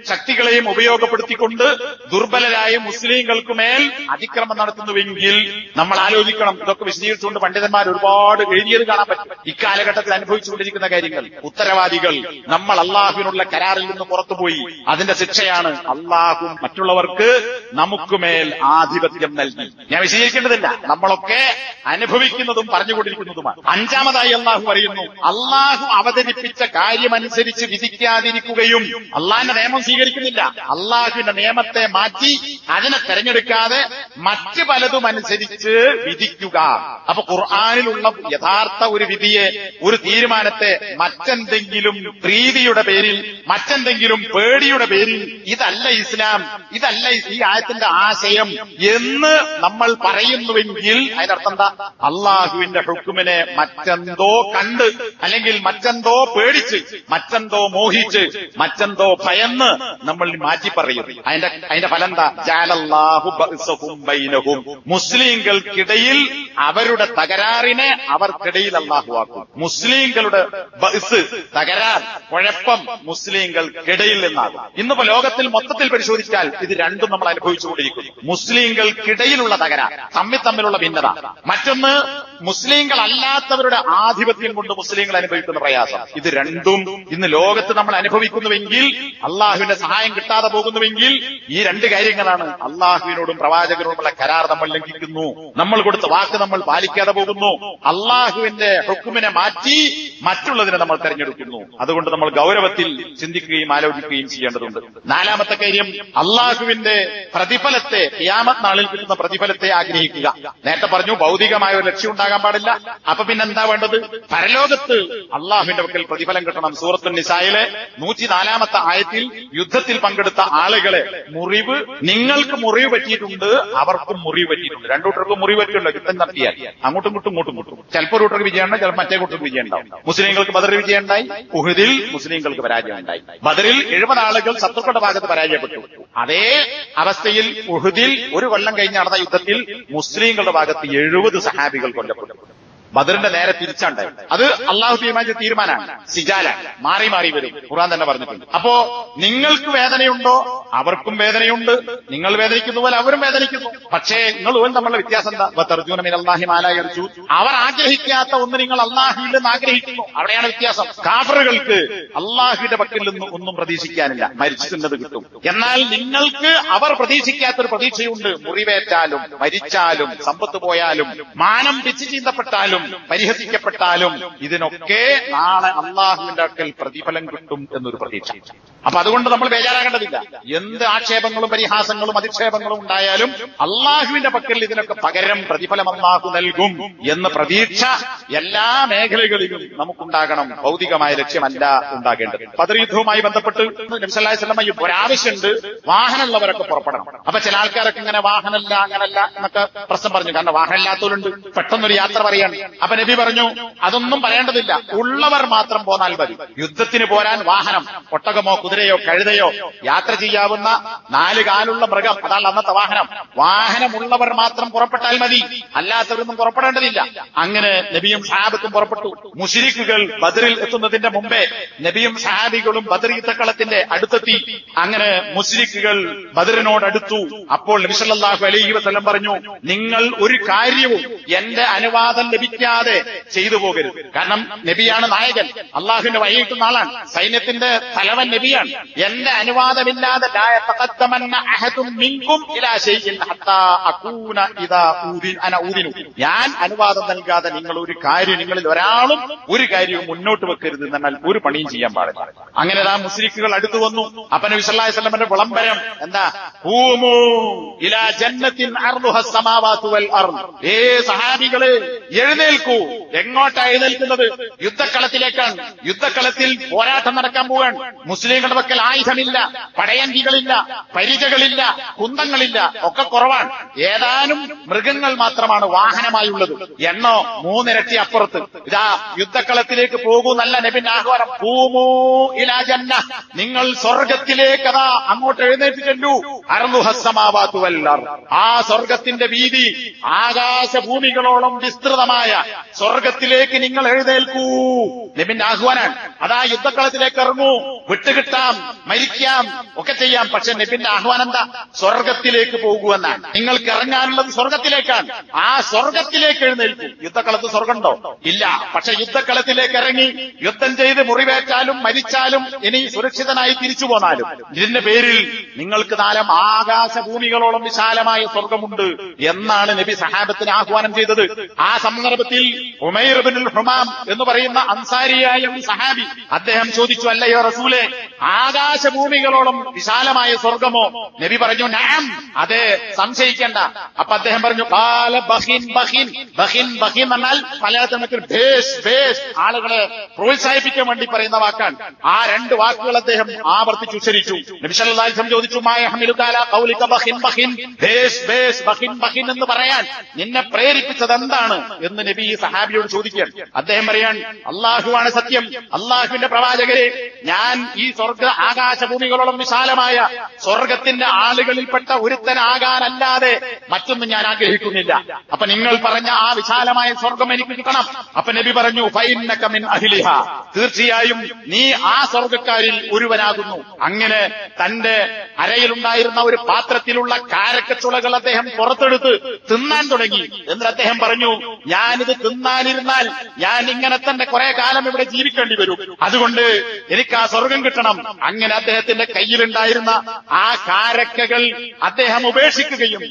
ശക്തികളെയും ഉപയോഗപ്പെടുത്തിക്കൊണ്ട് ദുർബലരായ മുസ്ലിങ്ങൾക്കുമേൽ അതിക്രമം നടത്തുന്നുവെങ്കിൽ നമ്മൾ ആലോചിക്കണം. ഇതൊക്കെ വിശദീകരിച്ചുകൊണ്ട് പണ്ഡിതന്മാർ ഒരുപാട് എഴുതിയത് കാണാൻ പറ്റും. ഇക്കാലഘട്ടത്തിൽ അനുഭവിച്ചുകൊണ്ടിരിക്കുന്ന കാര്യങ്ങൾ. ഉത്തരവാദികൾ നമ്മൾ അള്ളാഹുവിനുള്ള കരാറിൽ നിന്ന് പുറത്തുപോയി. അതിന്റെ ശിക്ഷയാണ് അള്ളാഹു മറ്റുള്ളവർക്ക് നമുക്കുമേൽ ആധിപത്യം നൽകി. ഞാൻ വിശദീകരിക്കേണ്ടതില്ല, നമ്മളൊക്കെ അനുഭവിക്കുന്നതും പറഞ്ഞുകൊണ്ടിരിക്കുന്നതുമാണ്. 5-മതായി അള്ളാഹു പറയുന്നു, അള്ളാഹു അവതരിപ്പിച്ച കാര്യമനുസരിച്ച് വിധിക്കാതിരിക്കുകയും, അള്ളാഹിന്റെ നിയമം സ്വീകരിക്കുന്നില്ല, അള്ളാഹുവിന്റെ നിയമത്തെ മാറ്റി അതിനെ തെരഞ്ഞെടുക്കാതെ മറ്റ് പലതും അനുസരിച്ച് വിധിക്കുക. അപ്പൊ ഖുർആനിലുള്ള യഥാർത്ഥ ഒരു വിധിയെ, ഒരു തീരുമാനത്തെ മറ്റെന്തെങ്കിലും പ്രീതിയുടെ പേരിൽ, മറ്റെന്തെങ്കിലും പേടിയുടെ പേരിൽ ഇതല്ല ഇസ്ലാം, ഇതല്ല ഈ ആയത്തിന്റെ ആശയം എന്ന് നമ്മൾ പറയുന്നുവെങ്കിൽ അതിനർത്ഥം എന്താ? അള്ളാഹുവിന്റെ ഹുക്കുമിനെ മറ്റെന്തോ കണ്ട്, അല്ലെങ്കിൽ മറ്റെന്തോ പേടിച്ച്, മറ്റെന്തോ മോഹിച്ച്, മറ്റെന്തോ ഭയന്ന് നമ്മൾ മാറ്റി പറയും. അതിന്റെ ഫലം എന്താ? ജഅലല്ലാഹു ബഅ്സഹും ബൈനഹും, മുസ്ലിങ്ങൾക്കിടയിൽ അവരുടെ തകരാറിനെ അവർക്കിടയിൽ അല്ലാഹു ആക്കും. മുസ്ലിങ്ങളുടെ ബഅ്സ്, തകരാർ, കുഴപ്പം മുസ്ലിങ്ങൾക്കിടയിൽ നിന്നാകും. ഇന്നിപ്പോ ലോകത്തിൽ മൊത്തത്തിൽ പരിശോധിച്ചാൽ ഇത് രണ്ടും നമ്മൾ അനുഭവിച്ചുകൊണ്ടിരിക്കുന്നു. മുസ്ലിങ്ങൾക്കിടയിലുള്ള തകരാർ, തമ്മിലുള്ള ഭിന്നത. മറ്റൊന്ന് മുസ്ലിങ്ങളല്ലാത്തവരുടെ ആധിപത്യം കൊണ്ട് മുസ്ലിങ്ങൾ അനുഭവിക്കുന്ന പ്രയാസം. ഇത് രണ്ടും ഇന്ന് ലോകത്ത് നമ്മൾ അനുഭവിക്കുന്നുവെങ്കിൽ, അള്ളാഹുവിന്റെ സഹായം കിട്ടാതെ പോകുന്നുവെങ്കിൽ, ഈ രണ്ട് കാര്യങ്ങളാണ്. അള്ളാഹുവിനോടും പ്രവാചകനോടുമുള്ള കരാർ നമ്മൾ ലംഘിക്കുന്നു, നമ്മൾ കൊടുത്ത വാക്ക് നമ്മൾ പാലിക്കാതെ പോകുന്നു, അള്ളാഹുവിന്റെ ഹുക്കുമിനെ മാറ്റി മറ്റുള്ളതിനെ നമ്മൾ തെരഞ്ഞെടുക്കുന്നു. അതുകൊണ്ട് നമ്മൾ ഗൗരവത്തിൽ ചിന്തിക്കുകയും ആലോചിക്കുകയും ചെയ്യേണ്ടതുണ്ട്. നാലാമത്തെ കാര്യം, അള്ളാഹുവിന്റെ പ്രതിഫലത്തെ, ഖിയാമത്ത് നാളിൽ കിട്ടുന്ന പ്രതിഫലത്തെ ആഗ്രഹിക്കുക. നേരത്തെ പറഞ്ഞു ഭൗതികമായ ഒരു ലക്ഷ്യം ഉണ്ടാകാൻ പാടില്ല. അപ്പൊ പിന്നെ എന്താ വേണ്ടത്? പരലോകത്ത് അള്ളാഹുവിന്റെ പക്കൽ പ്രതിഫലം കിട്ടണം. സൂറത്തുൻ നിസായിലെ 104-ാമത്തെ ആയത്തിൽ യുദ്ധത്തിൽ പങ്കെടുത്ത ആളുകളെ മുറിവ്, നിങ്ങൾക്ക് മുറിവ് പറ്റിയിട്ടുണ്ട്, അവർക്കും മുറിവ് പറ്റിയിട്ടുണ്ട്. രണ്ടൂട്ടർക്കും മുറിവ് പറ്റിയിട്ടുണ്ട്. യുദ്ധം നടത്തിയാൽ അങ്ങോട്ടും ഇങ്ങോട്ടും ചിലപ്പോൾ ഒരു കൂട്ടർക്ക് വിജയം ഉണ്ടായി, ചിലപ്പോൾ മറ്റേ കൂട്ടർക്ക് വിജയം ഉണ്ടാവും. മുസ്ലിങ്ങൾക്ക് ബദറിൽ വിജയം ഉണ്ടായി, ഉഹദിൽ മുസ്ലിങ്ങൾക്ക് പരാജയം ഉണ്ടായി. ബദറിൽ 70 ആളുകൾ ശത്രുക്കളുടെ ഭാഗത്ത് പരാജയപ്പെട്ടു. അതേ അവസ്ഥയിൽ ഉഹദിൽ ഒരു കൊല്ലം കഴിഞ്ഞ് നടന്ന യുദ്ധത്തിൽ മുസ്ലിങ്ങളുടെ ഭാഗത്ത് 70 സഹാബികൾ കൊല്ലപ്പെട്ടു. ബദറിന്റെ നേരെ തിരിച്ചുണ്ടായി. അത് അള്ളാഹു തീരുമാനിച്ച തീരുമാനമാണ്, സിജാലാണ്, മാറി മാറി വരും. ഖുർആൻ തന്നെ പറഞ്ഞിട്ടുണ്ട്. അപ്പോ നിങ്ങൾക്ക് വേദനയുണ്ടോ, അവർക്കും വേദനയുണ്ട്. നിങ്ങൾ വേദനിക്കുന്ന പോലെ അവരും വേദനിക്കുന്നു. പക്ഷേ നിങ്ങൾ തമ്മിലുള്ള വ്യത്യാസം എന്താ? വതർജൂന മിനല്ലാഹി മാ ലാ യർജൂൻ, അവർ ആഗ്രഹിക്കാത്ത ഒന്ന് നിങ്ങൾ അള്ളാഹുവിൽ നിന്ന് ആഗ്രഹിക്കുന്നു. അവിടെയാണ് വ്യത്യാസം. കാഫിറുകൾക്ക് അള്ളാഹുവിന്റെ പക്കൽ നിന്ന് ഒന്നും പ്രതീക്ഷിക്കാനില്ല, മരിച്ചിട്ടുള്ളത് കിട്ടും. എന്നാൽ നിങ്ങൾക്ക് അവർ പ്രതീക്ഷിക്കാത്തൊരു പ്രതീക്ഷയുണ്ട്. മുറിവേറ്റാലും, മരിച്ചാലും, സമ്പത്ത് പോയാലും, മാനം പിച്ചു ചീന്തപ്പെട്ടാലും, പരിഹസിക്കപ്പെട്ടാലും ഇതിനൊക്കെ നാളെ അള്ളാഹുവിന്റെ അടുക്കൽ പ്രതിഫലം കിട്ടും എന്നൊരു പ്രതീക്ഷ. അപ്പൊ അതുകൊണ്ട് നമ്മൾ ബേജാറാകേണ്ടതില്ല. എന്ത് ആക്ഷേപങ്ങളും പരിഹാസങ്ങളും അധിക്ഷേപങ്ങളും ഉണ്ടായാലും അള്ളാഹുവിന്റെ പക്കൽ ഇതിനൊക്കെ പകരം പ്രതിഫലം അള്ളാഹു നൽകും എന്ന പ്രതീക്ഷ എല്ലാ മേഖലകളിലും നമുക്കുണ്ടാകണം. ഭൗതികമായ ലക്ഷ്യമല്ല ഉണ്ടാകേണ്ടത്. ബദർ യുദ്ധവുമായി ബന്ധപ്പെട്ട് നബി സല്ലല്ലാഹു അലൈഹി വസല്ലം ഒരാവശ്യമുണ്ട്, വാഹനമുള്ളവരൊക്കെ പുറപ്പെടണം. അപ്പൊ ചില ആൾക്കാരൊക്കെ ഇങ്ങനെ വാഹനമല്ല, അങ്ങനല്ല എന്നൊക്കെ പ്രശ്നം പറഞ്ഞു. കാരണം വാഹനമില്ലാത്തവരുണ്ട്, പെട്ടെന്നൊരു യാത്ര പറയാണ്. അപ്പൊ നബി പറഞ്ഞു അതൊന്നും പറയേണ്ടതില്ല, ഉള്ളവർ മാത്രം പോന്നാൽ മതി. യുദ്ധത്തിന് പോരാൻ വാഹനം, ഒട്ടകമോ കുതിരയോ കഴുതയോ യാത്ര ചെയ്യാവുന്ന 4 കാലുള്ള മൃഗം, അതാണ് അന്നത്തെ വാഹനം. വാഹനമുള്ളവർ മാത്രം പുറപ്പെട്ടാൽ മതി, അല്ലാത്തവരൊന്നും പുറപ്പെടേണ്ടതില്ല. അങ്ങനെ നബിയും സഹാബത്തും പുറപ്പെട്ടു. മുശ്രിക്കുകൾ ബദറിൽ എത്തുന്നതിന്റെ മുമ്പേ നബിയും സഹാബികളും ബദർ യുദ്ധക്കളത്തിന്റെ അടുത്തെത്തി. അങ്ങനെ മുശ്രിക്കുകൾ ബദറിനോടടുത്തു. അപ്പോൾ നബി സല്ലല്ലാഹു അലൈഹി വസല്ലം പറഞ്ഞു, നിങ്ങൾ ഒരു കാര്യവും എന്റെ അനുവാദം ലഭിക്കാതെ ചെയ്തു പോകരുത്. കാരണം നബിയാണ് നായകൻ, അള്ളാഹുവിന്റെ വഴിയിട്ടുന്ന ആളാണ്, സൈന്യത്തിന്റെ തലവൻ നബിയാണ്. എന്റെ അനുവാദമില്ലാതെ ഞാൻ അനുവാദം നൽകാതെ നിങ്ങൾ ഒരു കാര്യം, നിങ്ങളിൽ ഒരാളും ഒരു കാര്യവും മുന്നോട്ട് വെക്കരുത് എന്നാൽ ഒരു പണിയും ചെയ്യാൻ പാടില്ല. അങ്ങനെ ആ മുശ്രിക്കുകൾ അടുത്തു വന്നു. അപ്പൊ നബി സല്ലല്ലാഹു അലൈഹി വസല്ലമയുടെ വിളംബരം എന്താ? ഖൂമൂ ഇലാ ജന്നത്തിൻ അർളുഹാ സമാവാതു വൽ അർള്. സഹാബികളെ എഴുന്നേൽക്കൂ. എങ്ങോട്ടാ എഴുന്നേൽക്കുന്നത്? യുദ്ധക്കളത്തിലേക്കാണ്. യുദ്ധക്കളത്തിൽ പോരാട്ടം നടക്കാൻ പോവാൻ. മുസ്ലിങ്ങളുടെ പക്കൽ ആയുധമില്ല, പടയങ്കികളില്ല, പരിചകളില്ല, കുന്തങ്ങളില്ല, ഒക്കെ കുറവാണ്. ഏതാനും മൃഗങ്ങൾ മാത്രമാണ് വാഹനമായുള്ളത്. എണ്ണോ 3 ഇരട്ടി അപ്പുറത്ത്. ഇതാ യുദ്ധക്കളത്തിലേക്ക് പോകൂ, നല്ല നബിന്റെ ആഹ്വാനം. ഖൂമൂ ഇലാ ജന്ന, നിങ്ങൾ സ്വർഗത്തിലേക്ക് അതാ അങ്ങോട്ട് എഴുന്നേറ്റ് ചെല്ലൂ. അർളുഹാ സമാവാതു വൽ അർള്. ആ സ്വർഗത്തിന്റെ വീതി ആകാശഭൂമികളോളം വിസ്തൃതമായ സ്വർഗത്തിലേക്ക് നിങ്ങൾ എഴുന്നേൽക്കൂ. നബിന്റെ ആഹ്വാനാണ്. അതാ യുദ്ധക്കളത്തിലേക്ക് ഇറങ്ങൂ. വിട്ടുകിട്ടാം, മരിക്കാം, ഒക്കെ ചെയ്യാം. പക്ഷെ നബിന്റെ ആഹ്വാനം എന്താ? സ്വർഗത്തിലേക്ക് പോകുമെന്നാണ്. നിങ്ങൾക്ക് ഇറങ്ങാനുള്ളത് സ്വർഗത്തിലേക്കാണ്. ആ സ്വർഗത്തിലേക്ക് എഴുന്നേൽക്കൂ. യുദ്ധക്കളത്ത് സ്വർഗമുണ്ടോ? ഇല്ല. പക്ഷെ യുദ്ധക്കളത്തിലേക്ക് ഇറങ്ങി യുദ്ധം ചെയ്ത് മുറിവേറ്റാലും മരിച്ചാലും ഇനി സുരക്ഷിതനായി തിരിച്ചു പോന്നാലും ഇതിന്റെ പേരിൽ നിങ്ങൾക്ക് നാലം ആകാശഭൂമികളോളം വിശാലമായ സ്വർഗമുണ്ട് എന്നാണ് നബി സഹാബത്തിന് ആഹ്വാനം ചെയ്തത്. ആ സന്ദർഭത്തിൽ സന്ദർഭത്തിൽ ഉമൈർ ഇബ്നുൽ ഹുമാം എന്ന് പറയുന്ന അൻസാരിയായ ഒരു സഹാബി അദ്ദേഹം ചോദിച്ചു, അല്ലയോ റസൂലേ, ആകാശഭൂമികളോളം വിശാലമായ സ്വർഗമോ? നബി പറഞ്ഞു, നഅം, അതെ, സംശയിക്കേണ്ട. അപ്പൊ അദ്ദേഹം പറഞ്ഞു, ഖാല ബഖിൻ ബഖിൻ. ബഖിൻ ബഖിൻ എന്നാൽ മലയാളത്തിൽ ഭേഷ് ഭേഷ്, ആളുകളെ പ്രോത്സാഹിപ്പിക്കാൻ വേണ്ടി പറയുന്ന വാക്കാണ്. ആ രണ്ട് വാക്കുകൾ അദ്ദേഹം ആവർത്തിച്ച് ഉച്ചരിച്ചു. നബി സല്ലല്ലാഹു അലൈഹി വസല്ലം ചോദിച്ചു, മാ യഹ്മിലുക അലാ ഖൗലിക ബഖിൻ ബഖിൻ, ഭേഷ് ഭേഷ് ബഖിൻ ബഖിൻ എന്ന് പറയാൻ നിന്നെ പ്രേരിപ്പിച്ചത് എന്താണ് എന്ന് നബി ഈ സഹാബിയോട് ചോദിക്കുകയാണ്. അദ്ദേഹം പറയാൻ, അള്ളാഹുവാണ് സത്യം, അള്ളാഹുവിന്റെ പ്രവാചകരെ, ഞാൻ ഈ സ്വർഗ ആകാശഭൂമികളോളം വിശാലമായ സ്വർഗത്തിന്റെ ആളുകളിൽപ്പെട്ട ഒരുത്തനാകാനല്ലാതെ മറ്റൊന്നും ഞാൻ ആഗ്രഹിക്കുന്നില്ല. അപ്പൊ നിങ്ങൾ പറഞ്ഞ ആ വിശാലമായ സ്വർഗം എനിക്ക് കിട്ടണം. അപ്പൊ നബി പറഞ്ഞു, ഫഇന്നക മിൻ അഹ്ലിഹ, തീർച്ചയായും നീ ആ സ്വർഗക്കാരിൽ ഒരുവനാകുന്നു. അങ്ങനെ തന്റെ അരയിലുണ്ടായിരുന്ന ഒരു പാത്രത്തിലുള്ള കാരക്കച്ചുളകൾ അദ്ദേഹം പുറത്തെടുത്ത് തിന്നാൻ തുടങ്ങി. എന്നിട്ട് അദ്ദേഹം പറഞ്ഞു, ഞാനിത് തിന്നാനിരുന്നാൽ ഞാൻ ഇങ്ങനെ തന്നെ കുറെ കാലം ഇവിടെ ജീവിക്കേണ്ടി വരും, അതുകൊണ്ട് എനിക്ക് ആ സ്വർഗം കിട്ടണം. അങ്ങനെ അദ്ദേഹത്തിന്റെ കയ്യിലുണ്ടായിരുന്ന ആ കാരക്കകൾ അദ്ദേഹം ഉപേക്ഷിക്കുകയും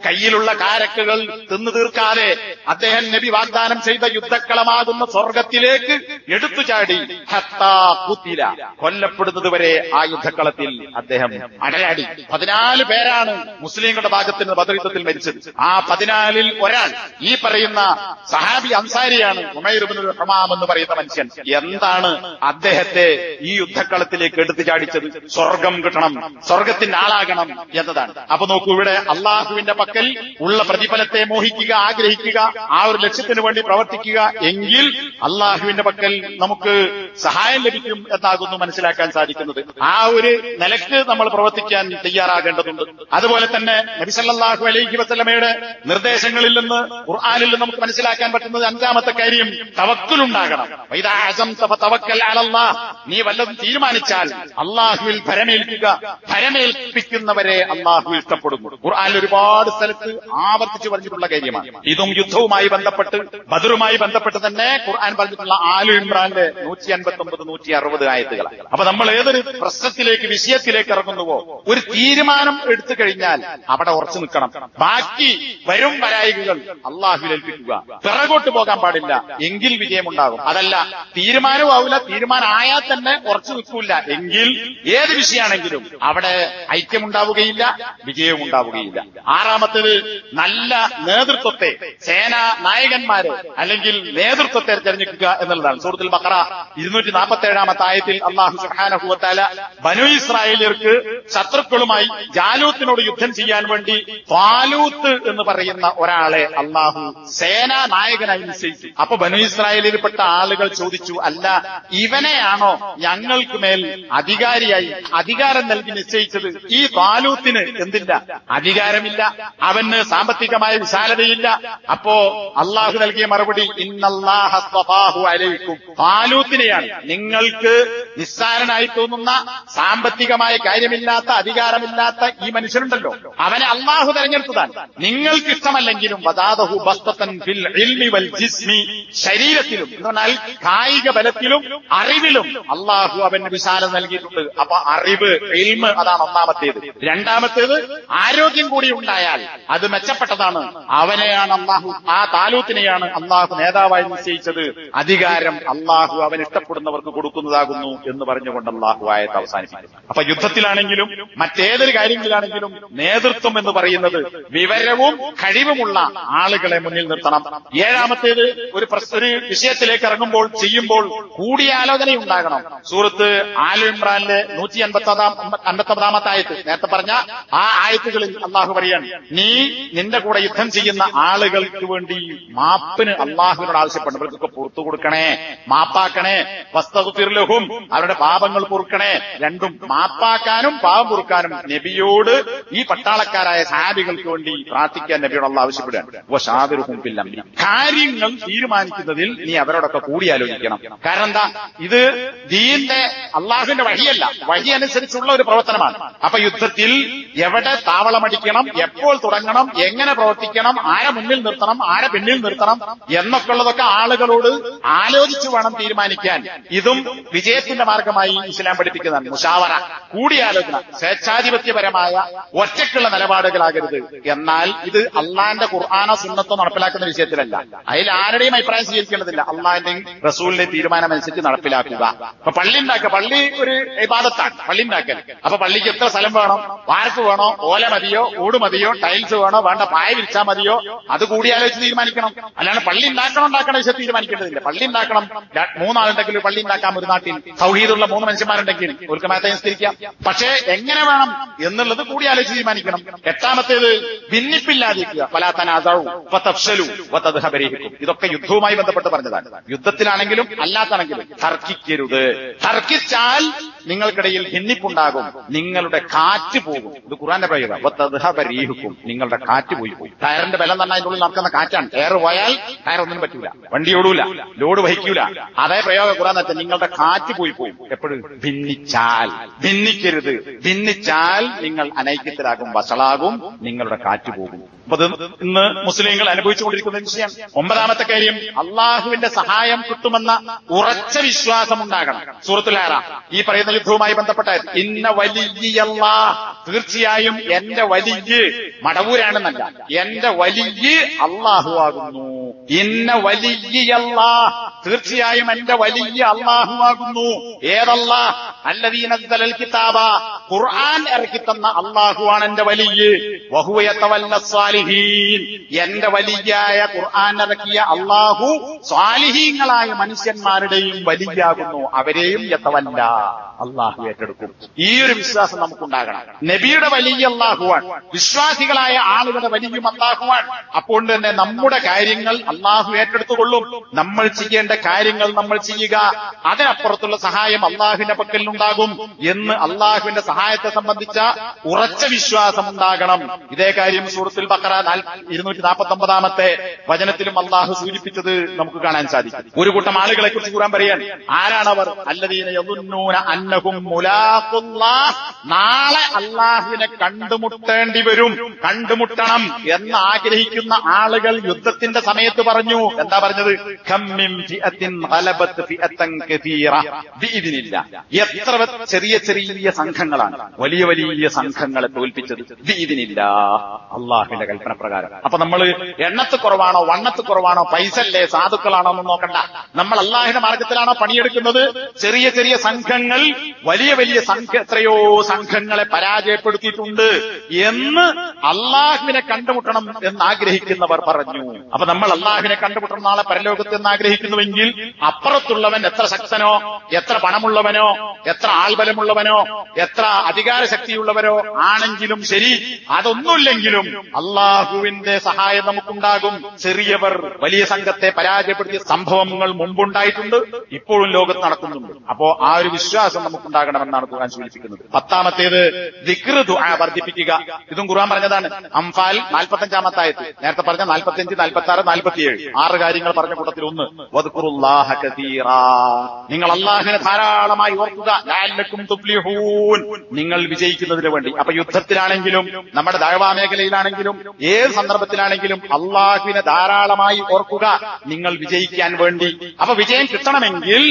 കയ്യിലുള്ള കാരക്കകൾ തിന്നു തീർക്കാതെ അദ്ദേഹം നബി വാഗ്ദാനം ചെയ്ത യുദ്ധക്കളമാകുന്ന സ്വർഗത്തിലേക്ക് എടുത്തു ചാടി, ഹത്താ ഖുതില, കൊല്ലപ്പെടുന്നതുവരെ ആ യുദ്ധക്കളത്തിൽ അദ്ദേഹം അടയാടി. 14 പേരാണ് മുസ്ലിങ്ങളുടെ ഭാഗത്ത് നിന്ന് ബദർ യുദ്ധത്തിൽ മരിച്ചത്. ആ 14-ൽ ഒരാൾ ഈ പറയുന്ന സഹാബി അൻസാരിയാണ്, ഉമൈർ ഇബ്നുൽ ഹുമാം എന്ന് പറയുന്ന മനുഷ്യൻ. എന്താണ് അദ്ദേഹത്തെ ഈ യുദ്ധക്കളത്തിലേക്ക് എടുത്തു ചാടിച്ചത്? സ്വർഗം കിട്ടണം, സ്വർഗത്തിന്റെ ആളാകണം എന്നതാണ്. അപ്പൊ നോക്കൂ, ഇവിടെ അള്ളാഹുവിന്റെ പക്കൽ ഉള്ള പ്രതിഫലത്തെ മോഹിക്കുക, ആഗ്രഹിക്കുക, ആ ഒരു ലക്ഷ്യത്തിന് വേണ്ടി പ്രവർത്തിക്കുക, എങ്കിൽ അള്ളാഹുവിന്റെ പക്കൽ നമുക്ക് സഹായം ലഭിക്കും എന്നാകുന്നു മനസ്സിലാക്കാൻ സാധിക്കുന്നത്. ആ ഒരു നിലയ്ക്ക് നമ്മൾ പ്രവർത്തിക്കാൻ തയ്യാറാകേണ്ടതുണ്ട്. അതുപോലെ തന്നെ നബി സല്ലല്ലാഹു അലൈഹി വസല്ലമയുടെ നിർദ്ദേശങ്ങളിൽ നിന്ന്, ഖുർആനിൽ നിന്ന് നമുക്ക് മനസ്സിലാക്കാൻ പറ്റുന്നത് 5-ാമത്തെ കാര്യം തവക്കുലുണ്ടാകണം. വഇദാ അസംത ഫതവക്കൽ അലല്ലാഹ്, നീ വല്ലതും തീരുമാനിച്ചാൽ അള്ളാഹുവിൽ ഭരമേൽക്കുക, ഭരമേൽപ്പിക്കുന്നവരെ അള്ളാഹു ഇഷ്ടപ്പെടുന്നു. ഖുർആനിൽ ഒരുപാട് സ്ഥലത്ത് ആവർത്തിച്ചു പറഞ്ഞിട്ടുള്ള കാര്യമാണ്. ഇതും യുദ്ധവുമായി ബന്ധപ്പെട്ട്, ബദറുമായി ബന്ധപ്പെട്ട് തന്നെ ഖുർആൻ പറഞ്ഞിട്ടുള്ള ആലു ഇമ്രാന്റെ 159, 160 ആയത്തുകളാണ്. അപ്പൊ നമ്മൾ ഏതൊരു പ്രശ്നത്തിലേക്ക്, വിഷയത്തിലേക്ക് ഇറങ്ങുന്നുവോ, ഒരു തീരുമാനം എടുത്തു കഴിഞ്ഞാൽ അവിടെ ഉറച്ചു നിൽക്കണം. ബാക്കി വരും വരായികൾ അള്ളാഹുവിൽ ഏൽപ്പിക്കുക, പിറകോട്ട് പോകാൻ പാടില്ല, എങ്കിൽ വിജയമുണ്ടാകും. അതല്ല, തീരുമാനമാവില്ല, തീരുമാനമായാൽ തന്നെ ഉറച്ചു നിൽക്കൂല, എങ്കിൽ ഏത് വിഷയമാണെങ്കിലും അവിടെ ഐക്യമുണ്ടാവുകയില്ല, വിജയവും ഉണ്ടാവുകയില്ല. 6-ാമത്തേത് നല്ല നേതൃത്വത്തെ, സേനാ നായകന്മാരെ അല്ലെങ്കിൽ നേതൃത്വത്തെ തിരഞ്ഞെടുക്കുക എന്നുള്ളതാണ്. സൂറത്തുൽ ബഖറ 247-ാമത്തെ ആയത്തിൽ അല്ലാഹു സുബ്ഹാനഹു വ തആല ബനൂ ഇസ്രായേലിയർക്ക് ശത്രുക്കളുമായി ജാലൂത്തിനോട് യുദ്ധം ചെയ്യാൻ വേണ്ടി ത്വാലൂത്ത് എന്ന് പറയുന്ന ഒരാളെ അല്ലാഹു സേനാ നായകനായി നിശ്ചയിച്ചു. അപ്പൊ ബനൂ ഇസ്രായേലിൽപ്പെട്ട ആളുകൾ ചോദിച്ചു, അല്ല, ഇവനെയാണോ ഞങ്ങൾക്ക് മേൽ അധികാരിയായി അധികാരം നൽകി നിശ്ചയിച്ചത്? ഈ ത്വാലൂത്തിന് എന്തില്ല? അധികാരമില്ല, അവന് സാമ്പത്തികമായ വിശാലതയില്ല. അപ്പോ അള്ളാഹു നൽകിയ മറുപടി, ഇന്നല്ലാഹ അസ്തഫാഹു അലൈക്കും, ത്വാലൂത്തിനെയാണ്, നിങ്ങൾക്ക് നിസ്സാരനായി തോന്നുന്ന സാമ്പത്തികമായ കാര്യമില്ലാത്ത, അധികാരമില്ലാത്ത ഈ മനുഷ്യനുണ്ടല്ലോ, അവനെ അള്ളാഹു തെരഞ്ഞെടുത്തതാണ്. നിങ്ങൾക്ക് ഇഷ്ടമല്ലെങ്കിലും വദാദഹു ബസ്തൻ ഫിൽ ഇൽമി വൽ ജിസ്മി, ശരീരത്തിലും എന്ന് പറഞ്ഞാൽ കായിക ബലത്തിലും അറിവിലും അള്ളാഹു അവന് വിശാലത നൽകിയിട്ടുണ്ട്. അപ്പൊ അറിവ്, ഇൽമ്, അതാണ് ഒന്നാമത്തേത്. 2-ാമത്തേത് ആരോഗ്യം കൂടി ഉണ്ടായാൽ അത് മെച്ചപ്പെട്ടതാണ്. അവനെയാണ് അള്ളാഹു, ആ താലൂത്തിനെയാണ് അള്ളാഹു നേതാവായി നിശ്ചയിച്ചത്. അധികാരം അള്ളാഹു അവൻ ഇഷ്ടപ്പെടുന്നവർക്ക് കൊടുക്കുന്നതാകുന്നു എന്ന് പറഞ്ഞുകൊണ്ട് അള്ളാഹു ആയത്ത് അവസാനിപ്പിക്കും. അപ്പൊ യുദ്ധത്തിലാണെങ്കിലും മറ്റേതൊരു കാര്യങ്ങളിലാണെങ്കിലും നേതൃത്വം എന്ന് പറയുന്നത് വിവരവും കഴിവുമുള്ള ആളുകളെ മുന്നിൽ നിർത്തണം. 7-ാമത്തേത്, ഒരു വിഷയത്തിലേക്ക് ഇറങ്ങുമ്പോൾ, ചെയ്യുമ്പോൾ കൂടിയാലോചന ഉണ്ടാകണം. സൂറത്ത് ആലു ഇമ്രാനിലെ 159-ാമത്തെ ആയത്ത്, നേരത്തെ പറഞ്ഞ ആ ആയത്തുകളിൽ അള്ളാഹു പറയാണ്, നീ നിന്റെ കൂടെ യുദ്ധം ചെയ്യുന്ന ആളുകൾക്ക് വേണ്ടി മാപ്പിന് അള്ളാഹുവിനോട് ആവശ്യപ്പെടും. ഇവർക്കൊക്കെ പുറത്തു കൊടുക്കണേ, മാപ്പാക്കണേ, വസ്തഗ്ഫിർ ലഹും, അവരുടെ പാപങ്ങൾ പൊറുക്കണേ. രണ്ടും, മാപ്പാക്കാനും പാപം പൊറുക്കാനും നബിയോട് ഈ പട്ടാളക്കാരായ സഹാബികൾക്ക് വേണ്ടി പ്രാർത്ഥിക്കാൻ നബിയോട് അള്ളാഹു ആവശ്യപ്പെടുകയാണ്. വശാവിറുഹും ഫിൽ അംരി, കാര്യങ്ങൾ തീരുമാനിക്കുന്നതിൽ നീ അവരോടൊക്കെ കൂടിയാലോചിക്കണം. കാരണം എന്താ, ഇത് ദീന്റെ അള്ളാഹുവിന്റെ വഴിയല്ല, വഴി അനുസരിച്ചുള്ള ഒരു പ്രവർത്തനമാണ്. അപ്പൊ യുദ്ധത്തിൽ എവിടെ താവളമടിക്കണം, എപ്പോൾ തുടങ്ങണം, എങ്ങനെ പ്രവർത്തിക്കണം, ആരെ മുന്നിൽ നിർത്തണം, ആരെ പിന്നിൽ നിർത്തണം എന്നൊക്കെ ഉള്ളതൊക്കെ ആളുകളോട് ആലോചിച്ചു വേണം തീരുമാനിക്കാൻ. ഇതും വിജയത്തിന്റെ മാർഗമായി ഇസ്ലാം പഠിപ്പിക്കുന്നതാണ്. മുശാവറ, കൂടിയാലോചന, സ്വേച്ഛാധിപത്യപരമായ ഒറ്റയ്ക്കുള്ള നിലപാടുകളാകരുത്. എന്നാൽ ഇത് അള്ളാന്റെ ഖുർആനോ സുന്നത്തോ നടപ്പിലാക്കുന്ന വിഷയത്തിലല്ല. അതിൽ ആരുടെയും അഭിപ്രായം സ്വീകരിക്കേണ്ടതില്ല. അള്ളാന്റെയും റസൂലിന്റെയും തീരുമാനം അനുസരിച്ച് നടപ്പിലാക്കുക. അപ്പൊ പള്ളി ഉണ്ടാക്കുക, പള്ളി ഒരു ഇബാദത്താണ് പള്ളി ഉണ്ടാക്കൽ. അപ്പൊ പള്ളിക്ക് എത്ര സ്ഥലം വേണം, വാർപ്പ് വേണോ, ഓല മതിയോ, ഊട് മതിയോ, ടൈൽസ് വേണോ, വേണ്ട പായ വിരിച്ചാൽ മതിയോ, അത് കൂടിയാലോചിച്ച് തീരുമാനിക്കണം. അല്ലാണ്ട് പള്ളി ഉണ്ടാക്കണ വിഷയം തീരുമാനിക്കേണ്ടതില്ല. പള്ളി ഉണ്ടാക്കണം, 3 ആളുണ്ടെങ്കിൽ ഒരു പള്ളി ഉണ്ടാക്കാം. ഒരു നാട്ടിൽ തൗഹീദുള്ള 3 മനുഷ്യന്മാരുണ്ടെങ്കിൽ ഒരു മാറ്റം നിസ്കരിക്കാം. പക്ഷേ എങ്ങനെ വേണം എന്നുള്ളത് കൂടിയാലോചിച്ച് തീരുമാനിക്കണം. 8ാമത്തേത് ഭിന്നിപ്പില്ലാതിരിക്കുക. ഇതൊക്കെ യുദ്ധവുമായി ബന്ധപ്പെട്ട് പറഞ്ഞതാണ്. യുദ്ധത്തിലാണെങ്കിലും അല്ലാത്താണെങ്കിലും തർക്കിക്കരുത്. തർക്കിച്ചാൽ നിങ്ങൾക്കിടയിൽ ഭിന്നിപ്പുണ്ടാകും, നിങ്ങളുടെ കാറ്റ് പോകും. ഇത് ഖുർആന്റെ പ്രയോഗം. വതദ്ഹബരീഹുക്കും, നിങ്ങളുടെ കാറ്റ് പോയി പോകും. ടയറിന്റെ ബലം തന്നെ അതിനുള്ളിൽ നടക്കുന്ന കാറ്റാണ്. ടയർ പോയാൽ ടയർ ഒന്നിനും പറ്റൂല, വണ്ടി ഓടൂല, ലോഡ് വഹിക്കൂല. അതേ പ്രയോഗം ഖുർആൻ വെച്ചാൽ നിങ്ങളുടെ കാറ്റ് പോയി പോകും. എപ്പോഴും ഭിന്നിച്ചാൽ, ഭിന്നിക്കരുത്. ഭിന്നിച്ചാൽ നിങ്ങൾ അനൈക്യത്തിലാകും, വഷളാകും, നിങ്ങളുടെ കാറ്റ് പോകും. അപ്പൊ ഇന്ന് മുസ്ലിങ്ങൾ അനുഭവിച്ചുകൊണ്ടിരിക്കുന്ന വിഷയം. 9ാമത്തെ കാര്യം, അള്ളാഹുവിന്റെ സഹായം കിട്ടുമെന്ന ഉറച്ച വിശ്വാസം ഉണ്ടാകണം. സൂറത്തുൽ അഅറാഫ് ഈ പറയുന്ന യുദ്ധവുമായി ബന്ധപ്പെട്ടായത്. ഇന്ന വലിയ്യല്ലാഹ്, തീർച്ചയായും എന്റെ വലിയ്യ് മടവൂരാണെന്നല്ല, എന്റെ വലിയ്യ് അള്ളാഹു ആകുന്നു. ഇന്ന വലിയ്യല്ലാഹ്, തീർച്ചയായും എന്റെ വലിയ്യ് അള്ളാഹു ആകുന്നു. ഏതല്ലാഹ്? അല്ലദീ നസ്സലൽ കിതാബ, ഖുർആൻ ഇറക്കിത്തന്ന അള്ളാഹുവാണ് എന്റെ വലിയ്യ്. വഹുവ യതവല്ല സ്വാലിഹീൻ, എന്റെ വലിയ്യായ ഖുർആൻ ഇറക്കിയ അള്ളാഹു സ്വാലിഹീങ്ങളായ മനുഷ്യന്മാരുടെയും വലിയാകുന്നു. അവരെയും യതവല്ല, അള്ളാഹു ഏറ്റെടുക്കും. ഈ ഒരു വിശ്വാസം നമുക്കുണ്ടാകണം. നബിയുടെ വലിയ അള്ളാഹുവാൻ, വിശ്വാസികളായ ആളുകളുടെ വലിയും അള്ളാഹുവാൻ. അപ്പോൾ തന്നെ നമ്മുടെ കാര്യങ്ങൾ അള്ളാഹു ഏറ്റെടുത്തുകൊള്ളും. നമ്മൾ ചെയ്യേണ്ട കാര്യങ്ങൾ നമ്മൾ ചെയ്യുക. അതിനപ്പുറത്തുള്ള സഹായം അള്ളാഹുവിന്റെ പക്കലുണ്ടാകും എന്ന് അള്ളാഹുവിന്റെ സഹായത്തെ സംബന്ധിച്ച ഉറച്ച വിശ്വാസം ഉണ്ടാകണം. ഇതേ കാര്യം സൂറത്തുൽ ബഖറ 249-ാമത്തെ വചനത്തിലും അള്ളാഹു സൂചിപ്പിച്ചത് നമുക്ക് കാണാൻ സാധിക്കും. ഒരു കൂട്ടം ആളുകളെ കുറിച്ച് ഖുർആൻ പറയാൻ. ആരാണവർ? അല്ലദീന യദുന്നൂന അന്നഹും മുലാഖുല്ലാഹ്, നാളെ അള്ളാഹുവിനെ കണ്ടുമുട്ടേണ്ടി വരും, കണ്ടുമുട്ടണം എന്ന് ആഗ്രഹിക്കുന്ന ആളുകൾ യുദ്ധത്തിന്റെ സമയത്ത് പറഞ്ഞു. എന്താ പറഞ്ഞത്? ഖമ്മിൻ ഫിഅത്തിൻ ഗലബത് ഫിഅതൻ കസീറ ബിഇദ്നില്ലാ. എത്ര ചെറിയ ചെറിയ സംഘങ്ങളാണ് വലിയ വലിയ സംഘങ്ങളെ തോൽപ്പിച്ചത് ബിഇദ്നില്ലാ, അള്ളാഹുവിന്റെ കൽപ്പന പ്രകാരം. അപ്പൊ നമ്മൾ എണ്ണത്ത് കുറവാണോ, വണ്ണത്ത് കുറവാണോ, പൈസല്ലേ, സാധുക്കളാണോ എന്ന് നോക്കണ്ട. നമ്മൾ അള്ളാഹുവിന്റെ മാർഗത്തിലാണോ പണിയെടുക്കുന്നത്? ചെറിയ ചെറിയ സംഘങ്ങൾ വലിയ വലിയ എത്രയോ സംഘങ്ങളെ പരാജയപ്പെടുത്തിയിട്ടുണ്ട് എന്ന് അള്ളാഹുവിനെ കണ്ടുമുട്ടണം എന്ന് ആഗ്രഹിക്കുന്നവർ പറഞ്ഞു. അപ്പൊ നമ്മൾ അള്ളാഹുവിനെ കണ്ടുമുട്ടണം നാളെ പരലോകത്ത് എന്ന് ആഗ്രഹിക്കുന്നുവെങ്കിൽ അപ്പുറത്തുള്ളവൻ എത്ര ശക്തനോ, എത്ര പണമുള്ളവനോ, എത്ര ആൾബലമുള്ളവനോ, എത്ര അധികാരശക്തിയുള്ളവരോ ആണെങ്കിലും ശരി, അതൊന്നുമില്ലെങ്കിലും അള്ളാഹുവിന്റെ സഹായം നമുക്കുണ്ടാകും. ചെറിയവർ വലിയ സംഘത്തെ പരാജയപ്പെടുത്തിയ സംഭവങ്ങൾ മുമ്പുണ്ടായിട്ടുണ്ട്, ഇപ്പോഴും ലോകത്ത് നടക്കുന്നുണ്ട്. അപ്പോ ആ ഒരു വിശ്വാസം നമുക്കുണ്ടാകണമെന്നാണ് ഖുർആൻ സൂചിപ്പിക്കുന്നത്. 10ാമത്തേത് ദിക്ർ, ദുആ വർദ്ധിപ്പിക്കുക. ഇതും ഖുർആൻ പറഞ്ഞതാണ്. അംഫാൽ 45-ാമത്തെ ആയത്ത്, നേരത്തെ പറഞ്ഞ 45, 46, 47 6 കാര്യങ്ങൾ പറഞ്ഞ കൂട്ടത്തിൽ ഒന്ന് വദ്കുറുല്ലാഹ കസീറാ, നിങ്ങൾ അള്ളാഹുവിനെ ധാരാളമായി ഓർക്കുക. ലഅല്ലക്കും തുഫ്ലിഹൂൻ, നിങ്ങൾ വിജയിക്കുന്നതിന് വേണ്ടി. അപ്പൊ യുദ്ധത്തിലാണെങ്കിലും നമ്മുടെ ദഅവാ മേഖലയിലാണെങ്കിലും ഏത് സന്ദർഭത്തിലാണെങ്കിലും അള്ളാഹുവിനെ ധാരാളമായി ഓർക്കുക, നിങ്ങൾ വിജയിക്കാൻ വേണ്ടി. അപ്പൊ വിജയം കിട്ടണമെങ്കിൽ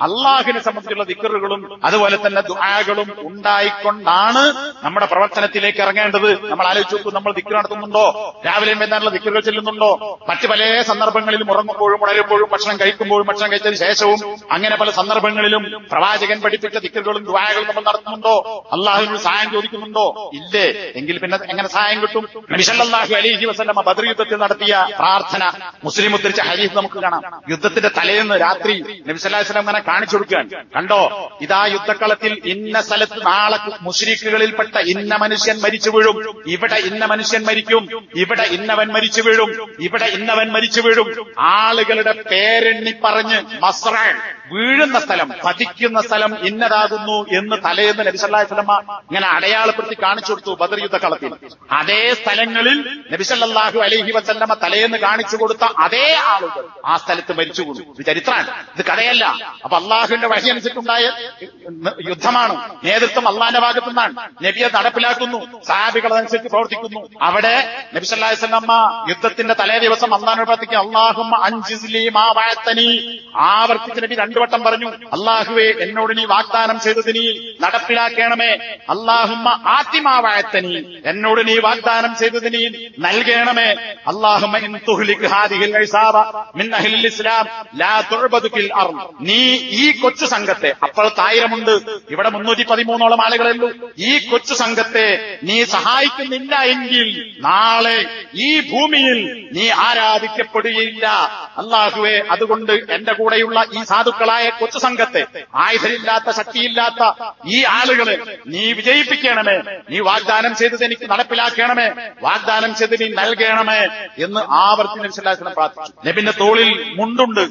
അള്ളാഹുവിനെ സംബന്ധിച്ചുള്ള ദിക്റുകളും അതുപോലെ തന്നെ ദുആകളും ഉണ്ടായിക്കൊണ്ടാണ് നമ്മുടെ പ്രവർത്തനത്തിലേക്ക് ഇറങ്ങേണ്ടത്. നമ്മൾ ആലോചിച്ച് നോക്കൂ, നമ്മൾ ദിക്ർ നടത്തുന്നുണ്ടോ? രാവിലെയും വൈകുന്നേരമുള്ള ദിക്റുകൾ ചെല്ലുന്നുണ്ടോ? മറ്റു പല സന്ദർഭങ്ങളിലും ഉറങ്ങുമ്പോഴും ഉണരുമ്പോഴും ഭക്ഷണം കഴിക്കുമ്പോഴും ഭക്ഷണം കഴിച്ചതിന് ശേഷവും അങ്ങനെ പല സന്ദർഭങ്ങളിലും പ്രവാചകൻ പഠിപ്പിച്ച ദിക്റുകളും ദുആകളും നമ്മൾ നടത്തുന്നുണ്ടോ? അള്ളാഹുവിനോട് സഹായം ചോദിക്കുന്നുണ്ടോ? ഇല്ലേ? എങ്കിൽ പിന്നെ എങ്ങനെ സഹായം കിട്ടും? നബി സല്ലല്ലാഹു അലൈഹി വസല്ലം ബദർ യുദ്ധത്തിൽ നടത്തിയ പ്രാർത്ഥന മുസ്ലിം ഉദ്ധരിച്ച ഹദീസ് നമുക്ക് കാണാം. യുദ്ധത്തിന്റെ തലേന്ന് രാത്രി നബി സല്ലല്ലാഹു അലൈഹി വസല്ലം അങ്ങനെ കാണിച്ചു കൊടുക്കാൻ. കണ്ടോ, ഇതാ യുദ്ധക്കളത്തിൽ ഇന്ന സ്ഥലത്ത് നാളെ മുശ്രിക്കുകളിൽപ്പെട്ട ഇന്ന മനുഷ്യൻ മരിച്ചു വീഴും, ഇവിടെ ഇന്ന മനുഷ്യൻ മരിക്കും, ഇവിടെ ഇന്നവൻ മരിച്ചു വീഴും, ഇവിടെ ഇന്നവൻ മരിച്ചു വീഴും. ആളുകളുടെ പേരെണ്ണി പറഞ്ഞ് മസ്റ, വീഴുന്ന സ്ഥലം, പതിക്കുന്ന സ്ഥലം ഇന്നതാകുന്നു എന്ന് തലേന്ന് നബി സല്ലല്ലാഹു അലൈഹി വസല്ലം ഇങ്ങനെ അടയാളപ്പെടുത്തി കാണിച്ചു കൊടുത്തു ബദർ യുദ്ധക്കളത്തിൽ. അതേ സ്ഥലങ്ങളിൽ നബി സല്ലല്ലാഹു അലൈഹി വസല്ലം തലേന്ന് കാണിച്ചു കൊടുത്ത അതേ ആളുകൾ ആ സ്ഥലത്ത് മരിച്ചു വീണു. ഇത് ചരിത്രമാണ്, ഇത് കഥയല്ല. അപ്പൊ അള്ളാഹുവിന്റെ വഹി അനുസരിച്ചുണ്ടായ യുദ്ധമാണ്, നേതൃത്വം അള്ളാന്റെ ഭാഗത്തു നിന്നാണ്, നബിയെ നടപ്പിലാക്കുന്നു, സഹാബികൾ അതനുസരിച്ച് പ്രവർത്തിക്കുന്നു. അവിടെ നബി സല്ലല്ലാഹു അലൈഹി വസല്ലം യുദ്ധത്തിന്റെ തലേ ദിവസം അള്ളാഹിനോട് പ്രാർത്ഥിക്കുക, അല്ലാഹുമ്മ അൻജിസ്ലി മാ വഅതനി. ആവർത്തിച്ച് നബി 2 വട്ടം പറഞ്ഞു, അല്ലാഹുവേ എന്നോട് നീ വാഗ്ദാനം ചെയ്തത് നീ നടപ്പിലാക്കണമേ. അല്ലാഹുമ്മ ആതി മാ വഅതനി, എന്നോട് നീ വാഗ്ദാനം ചെയ്തത് നീ നൽകണമേ. അല്ലാഹുമ്മ ഇൻ തുഹ്ലിക് ഹാദിഹിൽ ഇസാബ മിൻ അഹ്ലിൽ ഇസ്ലാം ലാ തുഅബദു ഫിൽ അർദ്. നീ ഈ കൊച്ചു സംഘത്തെ, അപ്പോൾ 1000 ഇവിടെ 313ഓളം ആളുകളല്ലോ, ഈ കൊച്ചു സംഘത്തെ നീ സഹായിക്കുന്നില്ല എങ്കിൽ നാളെ ഈ ഭൂമിയിൽ നീ ആരാധിക്കപ്പെടുകയില്ല. അല്ലാഹുവേ, അതുകൊണ്ട് എന്റെ കൂടെയുള്ള ഈ സാധുക്കളായ കൊച്ചു സംഘത്തെ, ആയുധമില്ലാത്ത ശക്തിയില്ലാത്ത ഈ ആളുകളെ നീ വിജയിപ്പിക്കണമേ. നീ വാഗ്ദാനം ചെയ്തത് എനിക്ക് നടപ്പിലാക്കണമേ, വാഗ്ദാനം ചെയ്ത് നീ നൽകണമേ എന്ന് ആവർത്തി നബി സല്ലല്ലാഹു അലൈഹി വസല്ലം പ്രാർത്ഥിച്ചു. നബിന്റെ തോളിൽ മുണ്ടുണ്ട്.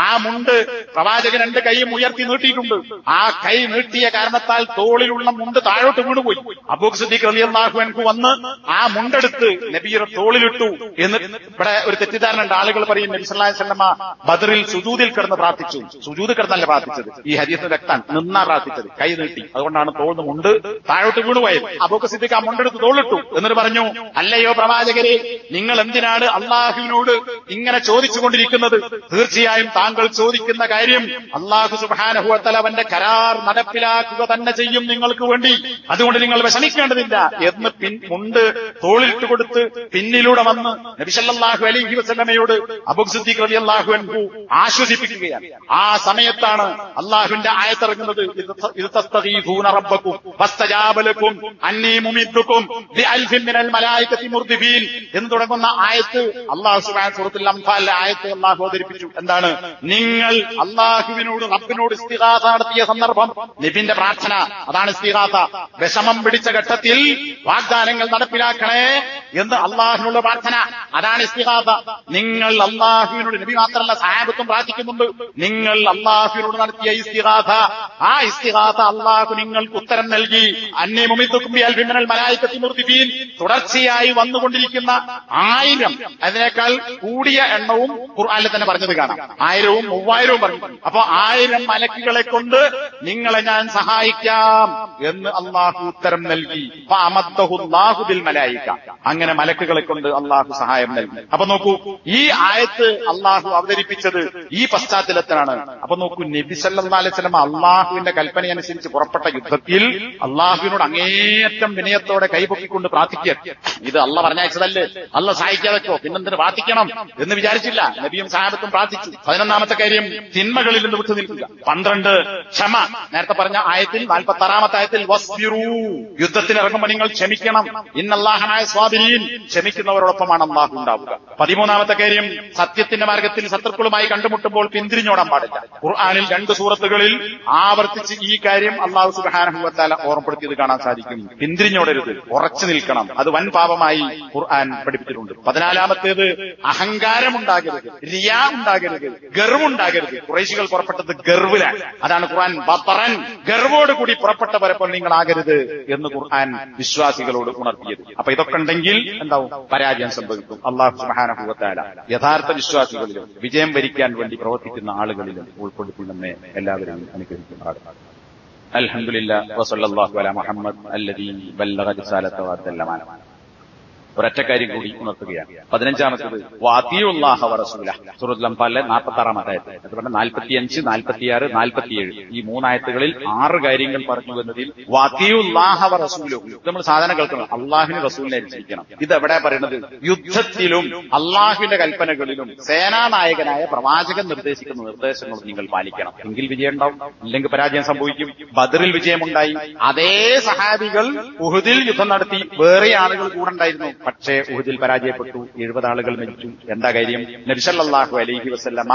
ആ മുണ്ട് പ്രവാചകൻ 2 കൈയും ഉയർത്തി നീട്ടിയിട്ടുണ്ട്. ആ കൈ നീട്ടിയ കാരണത്താൽ തോളിലുള്ള മുണ്ട് താഴോട്ട് വീണുപോയി. അബൂബക്കർ സിദ്ദീഖ് റളിയല്ലാഹു അൻഹു വന്ന് ആ മുണ്ടെടുത്ത് നബിയുടെ തോളിലിട്ടു എന്ന് ഇവിടെ ഒരു തെറ്റിദ്ധാരണ ഉണ്ട്. ആളുകൾ പറയും നബി സല്ലല്ലാഹു അലൈഹി വസല്ലം ബദറിൽ സുജൂദിൽ കിടന്ന് പ്രാർത്ഥിച്ചു. സുജൂദ് കിടന്നല്ല പ്രാർത്ഥിച്ചത്, ഈ ഹദീസിന് വ്യക്തമാണ്, നിന്നാ പ്രാർത്ഥിച്ചത്, കൈ നീട്ടി. അതുകൊണ്ടാണ് തോളിന് മുണ്ട് താഴോട്ട് വീണുപോയത്. അബൂബക്കർ സിദ്ദീഖ് ആ മുണ്ടെടുത്ത് തോളിട്ടു. എന്നിട്ട് പറഞ്ഞു, അല്ലയോ പ്രവാചകരെ, നിങ്ങൾ എന്തിനാണ് അള്ളാഹുവിനോട് ഇങ്ങനെ ചോദിച്ചുകൊണ്ടിരിക്കുന്നത്? തീർച്ചയായും താങ്കൾ ചോദിക്കുന്ന കാര്യം അള്ളാഹു സുബ്ഹാനഹു വ തആല അവന്റെ കരാർ നടപ്പിലാക്കുക തന്നെ ചെയ്യും നിങ്ങൾക്ക് വേണ്ടി. അതുകൊണ്ട് നിങ്ങൾ വിഷമിക്കേണ്ടതില്ല എന്ന് മുണ്ട് തോളിലിട്ട് കൊടുത്ത് പിന്നിലൂടെ വന്ന് നബി സല്ലല്ലാഹു അലൈഹി വസല്ലമയോട് അബൂബക്കർ സിദ്ദീഖ് റളിയല്ലാഹു അൻഹു ആശ്വസിപ്പിക്കുകയാണ്. ആ സമയത്താണ് അള്ളാഹുവിന്റെ ആയത്തിറങ്ങുന്നത്, ഇദ് തസ്തഗീഥൂന റബ്ബക്കും ഫസ്തജാബ ലക്കും അന്നീ മുമിദ്ദുക്കും ബിഅൽഫിൻ മിനൽ മലായികതി മുർദിഫീൻ എന്ന് തുടങ്ങുന്ന ആയത്ത് അള്ളാഹു സുബ്ഹാനഹു സൂറത്തുൽ അംഫാലിലെ ആയത്ത് അള്ളാഹു അവതരിപ്പിച്ചു. എന്താണ്? നിങ്ങൾ അള്ളാഹുവിനോട് റബ്ബിനോട് ഇസ്തിഗാസ നടത്തിയ സന്ദർഭം, നബിന്റെ പ്രാർത്ഥന അതാണ് ഇസ്തിഗാസ. വിഷമം പിടിച്ച ഘട്ടത്തിൽ വാഗ്ദാനങ്ങൾ നടപ്പിലാക്കണേ എന്ന് അള്ളാഹുവിനുള്ള പ്രാർത്ഥന, അതാണ് ഇസ്തിഗാസ. നിങ്ങൾ അള്ളാഹുവിനോട്, നബി മാത്രമല്ല സഹാബത്തും പ്രാർത്ഥിക്കുന്നുണ്ട്, നിങ്ങൾ അള്ളാഹുവിനോട് നടത്തിയ ഇസ്തിഗാസ, ആ ഇസ്തിഗാസ അള്ളാഹു നിങ്ങൾക്ക് ഉത്തരം നൽകി. അന്നീ മുമിദ്ദുക്കും ബിഅൽഫിൻ മിനൽ മലായികതി മുർദിഫീൻ, തുടർച്ചയായി വന്നുകൊണ്ടിരിക്കുന്ന 1000, അതിനേക്കാൾ കൂടിയ എണ്ണവും ഖുർആനിൽ തന്നെ പറഞ്ഞത് കാണാം. 1000ഉം 3000ഉം പറഞ്ഞു. അപ്പൊ 1000 മലക്കുകളെ കൊണ്ട് നിങ്ങളെ ഞാൻ സഹായിക്കാം എന്ന് അള്ളാഹു ഉത്തരം നൽകി. ഫഅമദ്ദഹുല്ലാഹു ബിൽ മലായിക, അങ്ങനെ മലക്കുകളെ കൊണ്ട് അള്ളാഹു സഹായം നൽകി. അപ്പൊ നോക്കൂ, ഈ ആയത്ത് അള്ളാഹു അവതരിപ്പിച്ചത് ഈ പശ്ചാത്തലത്തിലാണ്. അപ്പൊ നോക്കൂ, നബി സല്ലല്ലാഹു അലൈഹി വസല്ലം അള്ളാഹുവിന്റെ കൽപ്പനയനുസരിച്ച് പുറപ്പെട്ട യുദ്ധത്തിൽ അള്ളാഹുവിനോട് അങ്ങേയറ്റം വിനയത്തോടെ കൈപൊക്കിക്കൊണ്ട് പ്രാർത്ഥിക്കുക. ഇത് അള്ള പറഞ്ഞയച്ചതല്ലേ, അള്ള സഹായിക്കാതെക്കോ, പിന്നെന്തിന് പ്രാർത്ഥിക്കണം എന്ന് വിചാരിച്ചില്ല. നബിയും സഹാബത്തും പ്രാർത്ഥിച്ചു. 11ാമത്തെ കാര്യം, തിന്മകളിൽ നിന്ന് വിട്ടു നിൽക്കുക. 12 ക്ഷമ. നേരത്തെ പറഞ്ഞ ആയത്തിൽ 46ാമത്തെ ആയത്തിൽ വസ്ബിറൂ, യുദ്ധത്തിന് ഇറങ്ങുമ്പോൾ നിങ്ങൾ ക്ഷമിക്കണം. ഇന്നല്ലാഹ മഅ സ്വാബിരീൻ, ക്ഷമിക്കുന്നവരോടൊപ്പമാണ് അല്ലാഹു ഉണ്ടാവുക. 13ാമത്തെ കാര്യം, സത്യത്തിന്റെ മാർഗത്തിൽ ശത്രുക്കളുമായി കണ്ടുമുട്ടുമ്പോൾ പിന്തിരിഞ്ഞോടാൻ പാടില്ല. ഖുർആനിൽ 2 സൂറത്തുകളിൽ ആവർത്തിച്ച് ഈ കാര്യം അല്ലാഹു സുബ്ഹാനഹു വ തആല ഓർമ്മപ്പെടുത്തിയത് കാണാൻ സാധിക്കും. പിന്തിരിഞ്ഞോടരുത്, ഉറച്ചു നിൽക്കണം. അത് വൻ പാപമായി ഖുർആൻ പഠിപ്പിച്ചിട്ടുണ്ട്. 14ാമത്തേത്, അഹങ്കാരമുണ്ടാകരുത്, റിയാ ഉണ്ടാകരുത്, ഗർവുണ്ടാകരുത്. ഖുറൈശികൾ പുറപ്പെട്ടത് ഗർവിലാണ്. അതാണ് ഖുർആൻ ബത്തറൻ, ഗർവോടുകൂടി പുറപ്പെട്ടവരെപ്പോൾ നിങ്ങളാകരുത് എന്ന് ഖുർആൻ വിശ്വാസികളോട് ഉണർത്തിയത്. അപ്പൊ ഇതൊക്കെ ഉണ്ടെങ്കിൽ എന്താവും? പരാജയം സംഭവിക്കും. അല്ലാഹു സുബ്ഹാനഹു വ തആല യഥാർത്ഥ വിശ്വാസികളിലും വിജയം വരിക്കാൻ വേണ്ടി പ്രവർത്തിക്കുന്ന ആളുകളിലും ഉൾപ്പെടുത്തി നമ്മെ എല്ലാവരും അനുഗ്രഹിക്കുന്നതാണ്. അൽഹംദുലില്ലാഹ് വസല്ലല്ലാഹു അലാ മുഹമ്മദ് അല്ലദീ ബല്ലഗ റിസാലത വഅദ്ദൽ അമാന. ഒരൊറ്റ കാര്യം കൂടി ഉണർത്തുകയാണ്. 15ാമത്തേത്, വഅതിഉല്ലാഹ വറസൂലഹ, സൂറത്തുൽ അംഫാലിലെ 46ാമത്തെ ആയത്ത്. അതുപോലെ 45, 46, 47 ഈ 3 ആയത്തുകളിൽ 6 കാര്യങ്ങൾ പറഞ്ഞു എന്നതിൽ വഅതിഉല്ലാഹ വറസൂലഹു നമ്മൾ സാധാരണ കേൾക്കണം, അള്ളാഹുവിന് റസൂലിനെ അനുസരിക്കണം. ഇതെവിടെ പറയുന്നത്? യുദ്ധത്തിലും അള്ളാഹുവിന്റെ കൽപ്പനകളിലും സേനാനായകനായ പ്രവാചകൻ നിർദ്ദേശിക്കുന്ന നിർദ്ദേശങ്ങളും നിങ്ങൾ പാലിക്കണം. എങ്കിൽ വിജയം ഉണ്ടാവും, ഇല്ലെങ്കിൽ പരാജയം സംഭവിക്കും. ബദറിൽ വിജയമുണ്ടായി. അതേ സഹാബികൾ ഉഹുദിൽ യുദ്ധം നടത്തി, വേറെ ആളുകൾ കൂടെ ഉണ്ടായിരുന്നു. പക്ഷേ ഉഹുദിൽ പരാജയപ്പെട്ടു, 70 ആളുകൾ മരിച്ചു. എന്താ കാര്യം? നബി സല്ലല്ലാഹു അലൈഹി വസല്ലമ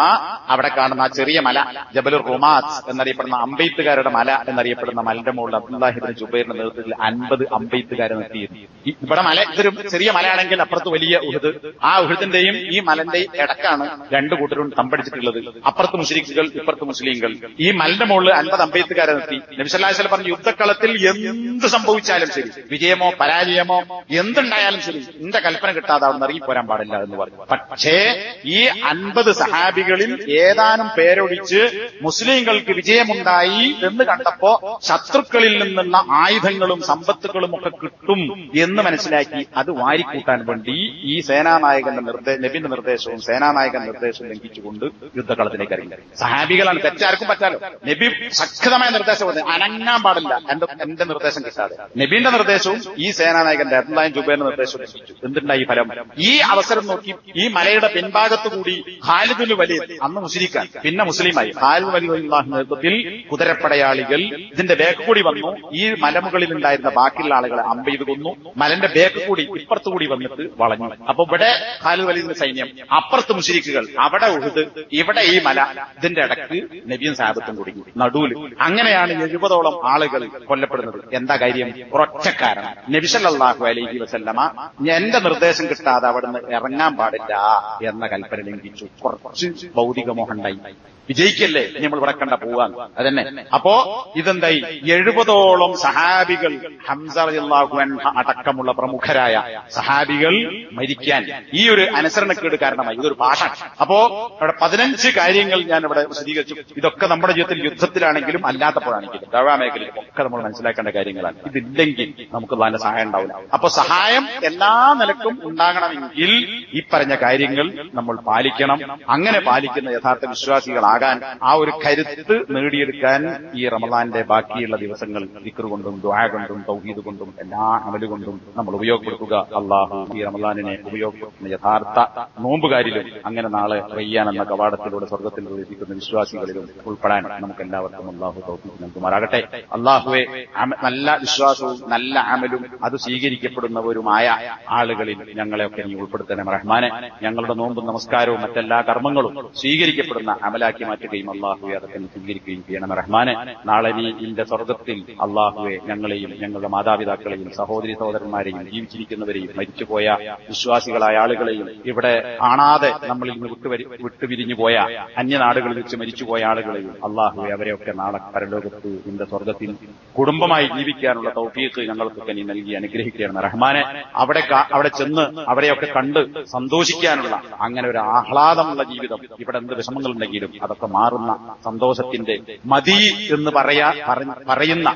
അവിടെ കാണുന്ന ആ ചെറിയ മല, ജബലുർ റുമാത്ത് എന്നറിയപ്പെടുന്ന അമ്പെയ്ത്തുകാരുടെ മല എന്നറിയപ്പെടുന്ന മലന്റെ മുകളിൽ അബ്ദുല്ലാഹി ഇബ്നു ജുബൈറിന്റെ നേതൃത്വത്തിൽ 50 അമ്പെയ്ത്തുകാരെ നിർത്തിയിരുന്നു. ഇവിടെ മല, ഇതൊരു ചെറിയ മലയാണെങ്കിൽ അപ്പുറത്ത് വലിയ ഉഹുദ്. ആ ഉഹുദിന്റെയും ഈ മലന്റെയും ഇടക്കാണ് 2 കൂട്ടരും തമ്പടിച്ചിട്ടുള്ളത്. അപ്പുറത്ത് മുശ്രിക്കുകൾ, ഇപ്പുറത്ത് മുസ്ലിങ്ങൾ. ഈ മലന്റെ മുകളിൽ 50 അമ്പെയ്ത്തുകാരെ നിർത്തി. നബി സല്ലല്ലാഹു അലൈഹി വസല്ലം പറഞ്ഞു, യുദ്ധക്കളത്തിൽ എന്ത് സംഭവിച്ചാലും ശരി, വിജയമോ പരാജയമോ എന്തുണ്ടായാലും ശരി, എന്റെ കൽപ്പന കിട്ടാതെ അവിടെ നിന്ന് ഇറങ്ങിപ്പോരാൻ പാടില്ല എന്ന് പറഞ്ഞു. പക്ഷേ ഈ 50 സഹാബികളിൽ ഏതാനും പേരൊഴിച്ച് മുസ്ലിങ്ങൾക്ക് വിജയമുണ്ടായി എന്ന് കണ്ടപ്പോ ശത്രുക്കളിൽ നിന്നുള്ള ആയുധങ്ങളും സമ്പത്തുകളും ഒക്കെ കിട്ടും എന്ന് മനസ്സിലാക്കി അത് വാരിക്കൂട്ടാൻ വേണ്ടി ഈ സേനാനായകന്റെ നബിന്റെ നിർദ്ദേശവും സേനാനായകന്റെ നിർദ്ദേശവും ലംഘിച്ചുകൊണ്ട് യുദ്ധകളത്തിലേക്ക് ഇറങ്ങി. സഹാബികളാണ്, തെറ്റാർക്കും പറ്റാലോ. നബി ശക്തമായ നിർദ്ദേശം അനങ്ങാൻ പാടില്ല എന്റെ നിർദ്ദേശം കിട്ടാതെ. നബിന്റെ നിർദ്ദേശവും ഈ സേനാനായകന്റെ അബ്ദുല്ലാഹി ജുബൈറിന്റെ നിർദ്ദേശവും ലംഘിച്ചു. എന്തുണ്ടായി ഫലം? ഈ അവസരം നോക്കി ഈ മലയുടെ പിൻഭാഗത്തുകൂടി ഖാലിദുൽ വലീദ്, അന്ന് മുശ്രിക്കാൻ പിന്നെ മുസ്ലിമായി, ഖാലിദ് വലിയുടെ നേതൃത്വത്തിൽ കുതിരപ്പടയാളികൾ ഇതിന്റെ ബേക്ക് കൂടി വന്നു. ഈ മലമുകളിൽ ഉണ്ടായിരുന്ന ബാക്കിയുള്ള ആളുകളെ അമ്പെയ്ത് കൊന്നു. മലന്റെ ബേക്ക് കൂടി ഇപ്പുറത്തുകൂടി വന്നിട്ട് വളഞ്ഞു. അപ്പൊ ഇവിടെ ഖാലിദ് വലീദിന്റെ സൈന്യം, അപ്പുറത്ത് മുശ്രിക്കുകൾ, അവിടെ ഉഹുദ്, ഇവിടെ ഈ മല, ഇതിന്റെ ഇടക്ക് നബിയും സഹാബത്തും കൂടി നടുവിൽ. അങ്ങനെയാണ് 70ഓളം ആളുകൾ കൊല്ലപ്പെടുന്നത്. എന്താ കാര്യം? ഒരൊറ്റ കാരണം, നബി സല്ലല്ലാഹു അലൈഹി വസല്ലമ എന്റെ നിർദ്ദേശം കിട്ടാതെ അവിടുന്ന് ഇറങ്ങാൻ പാടില്ല എന്ന കൽപ്പന ലംഘിച്ചു. കുറച്ച് ഭൗതിക മോഹണ്ടായി. വിജയിക്കല്ലേ നമ്മൾ ഇവിടെ കണ്ട പോവാൻ അതന്നെ. അപ്പോ ഇതെന്തായി? 70ഓളം സഹാബികൾ, ഹംസ റളിയല്ലാഹു അൻഹു അടക്കമുള്ള പ്രമുഖരായ സഹാബികൾ മരിക്കാൻ ഈ ഒരു അനുസരണക്കേട് കാരണമായി. ഇതൊരു പാഠം. അപ്പോ അവിടെ 15 കാര്യങ്ങൾ ഞാൻ ഇവിടെ വിശദീകരിച്ചു. ഇതൊക്കെ നമ്മുടെ ജീവിതത്തിൽ യുദ്ധത്തിലാണെങ്കിലും അല്ലാത്തപ്പോഴാണെങ്കിലും ദഅവാ മേഖലയിലും ഒക്കെ നമ്മൾ മനസ്സിലാക്കേണ്ട കാര്യങ്ങളാണ്. ഇതില്ലെങ്കിൽ നമുക്ക് നല്ല സഹായം ഉണ്ടാവില്ല. അപ്പൊ സഹായം എല്ലാ നിലക്കും ഉണ്ടാകണമെങ്കിൽ ഈ പറഞ്ഞ കാര്യങ്ങൾ നമ്മൾ പാലിക്കണം. അങ്ങനെ പാലിക്കുന്ന യഥാർത്ഥ വിശ്വാസികളാകാൻ, ആ ഒരു കരുത്ത് നേടിയെടുക്കാൻ ഈ റമളാന്റെ ബാക്കിയുള്ള ദിവസങ്ങൾ ദിക്ർ കൊണ്ടും ദുആ കൊണ്ടും തൗഹീദ് കൊണ്ടും എല്ലാ അമലുകൊണ്ടും നമ്മൾ ഉപയോഗപ്പെടുത്തുക. അള്ളാഹു ഈ റമളാനിനെ ഉപയോഗപ്പെടുത്തുന്ന യഥാർത്ഥ നോമ്പുകാരിലും അങ്ങനെ നാളെ റയ്യാൻ എന്ന കവാടത്തിലൂടെ സ്വർഗ്ഗത്തിൽ പ്രവേശിക്കുന്ന വിശ്വാസികളിലും ഉൾപ്പെടാൻ നമുക്ക് എല്ലാവർക്കും അള്ളാഹു തൗഫീഖ് നൽകുമാറാകട്ടെ. അള്ളാഹുവെ, നല്ല വിശ്വാസവും നല്ല അമലും അത് സ്വീകരിക്കപ്പെടുന്നവരുമായ ആളുകളിൽ ഞങ്ങളെയൊക്കെ നീ ഉൾപ്പെടുത്തണേ റഹ്മാനെ. ഞങ്ങളുടെ നോമ്പും നമസ്കാരവും മറ്റെല്ലാ കർമ്മങ്ങളും സ്വീകരിക്കപ്പെടുന്ന അമലാക്കി മാറ്റുകയും അള്ളാഹുവെ അതൊക്കെ സ്വീകരിക്കുകയും ചെയ്യണം റഹ്മാനെ. നാളെ നീ നിന്റെ സ്വർഗ്ഗത്തിൽ അള്ളാഹുവെ ഞങ്ങളെയും ഞങ്ങളുടെ മാതാപിതാക്കളെയും സഹോദരി സഹോദരന്മാരെയും ജീവിച്ചിരിക്കുന്നവരെയും മരിച്ചുപോയ വിശ്വാസികളായ ആളുകളെയും ഇവിടെ കാണാതെ നമ്മളിൽ നിന്ന് വിട്ടുപിരിഞ്ഞു പോയ അന്യനാടുകളിൽ വെച്ച് മരിച്ചുപോയ ആളുകളെയും അള്ളാഹുവെ അവരെയൊക്കെ നാളെ പരലോകത്ത് നിന്റെ സ്വർഗ്ഗത്തിൽ കുടുംബമായി ജീവിക്കാനുള്ള തൗഫീഖ് ഞങ്ങൾക്കൊക്കെ നീ നൽകി അനുഗ്രഹിക്കുകയാണ് റഹ്മാനെ. അവിടെ ചെന്ന് അവരെയൊക്കെ കണ്ട് സന്തോഷിക്കാനുള്ള അങ്ങനെ ഒരു ആഹ്ലാദമുള്ള ജീവിതം, ഇവിടെ എന്ത് വിഷമങ്ങളുണ്ടെങ്കിലും അതൊക്കെ മാറുന്ന സന്തോഷത്തിന്റെ മതി എന്ന് പറയുന്ന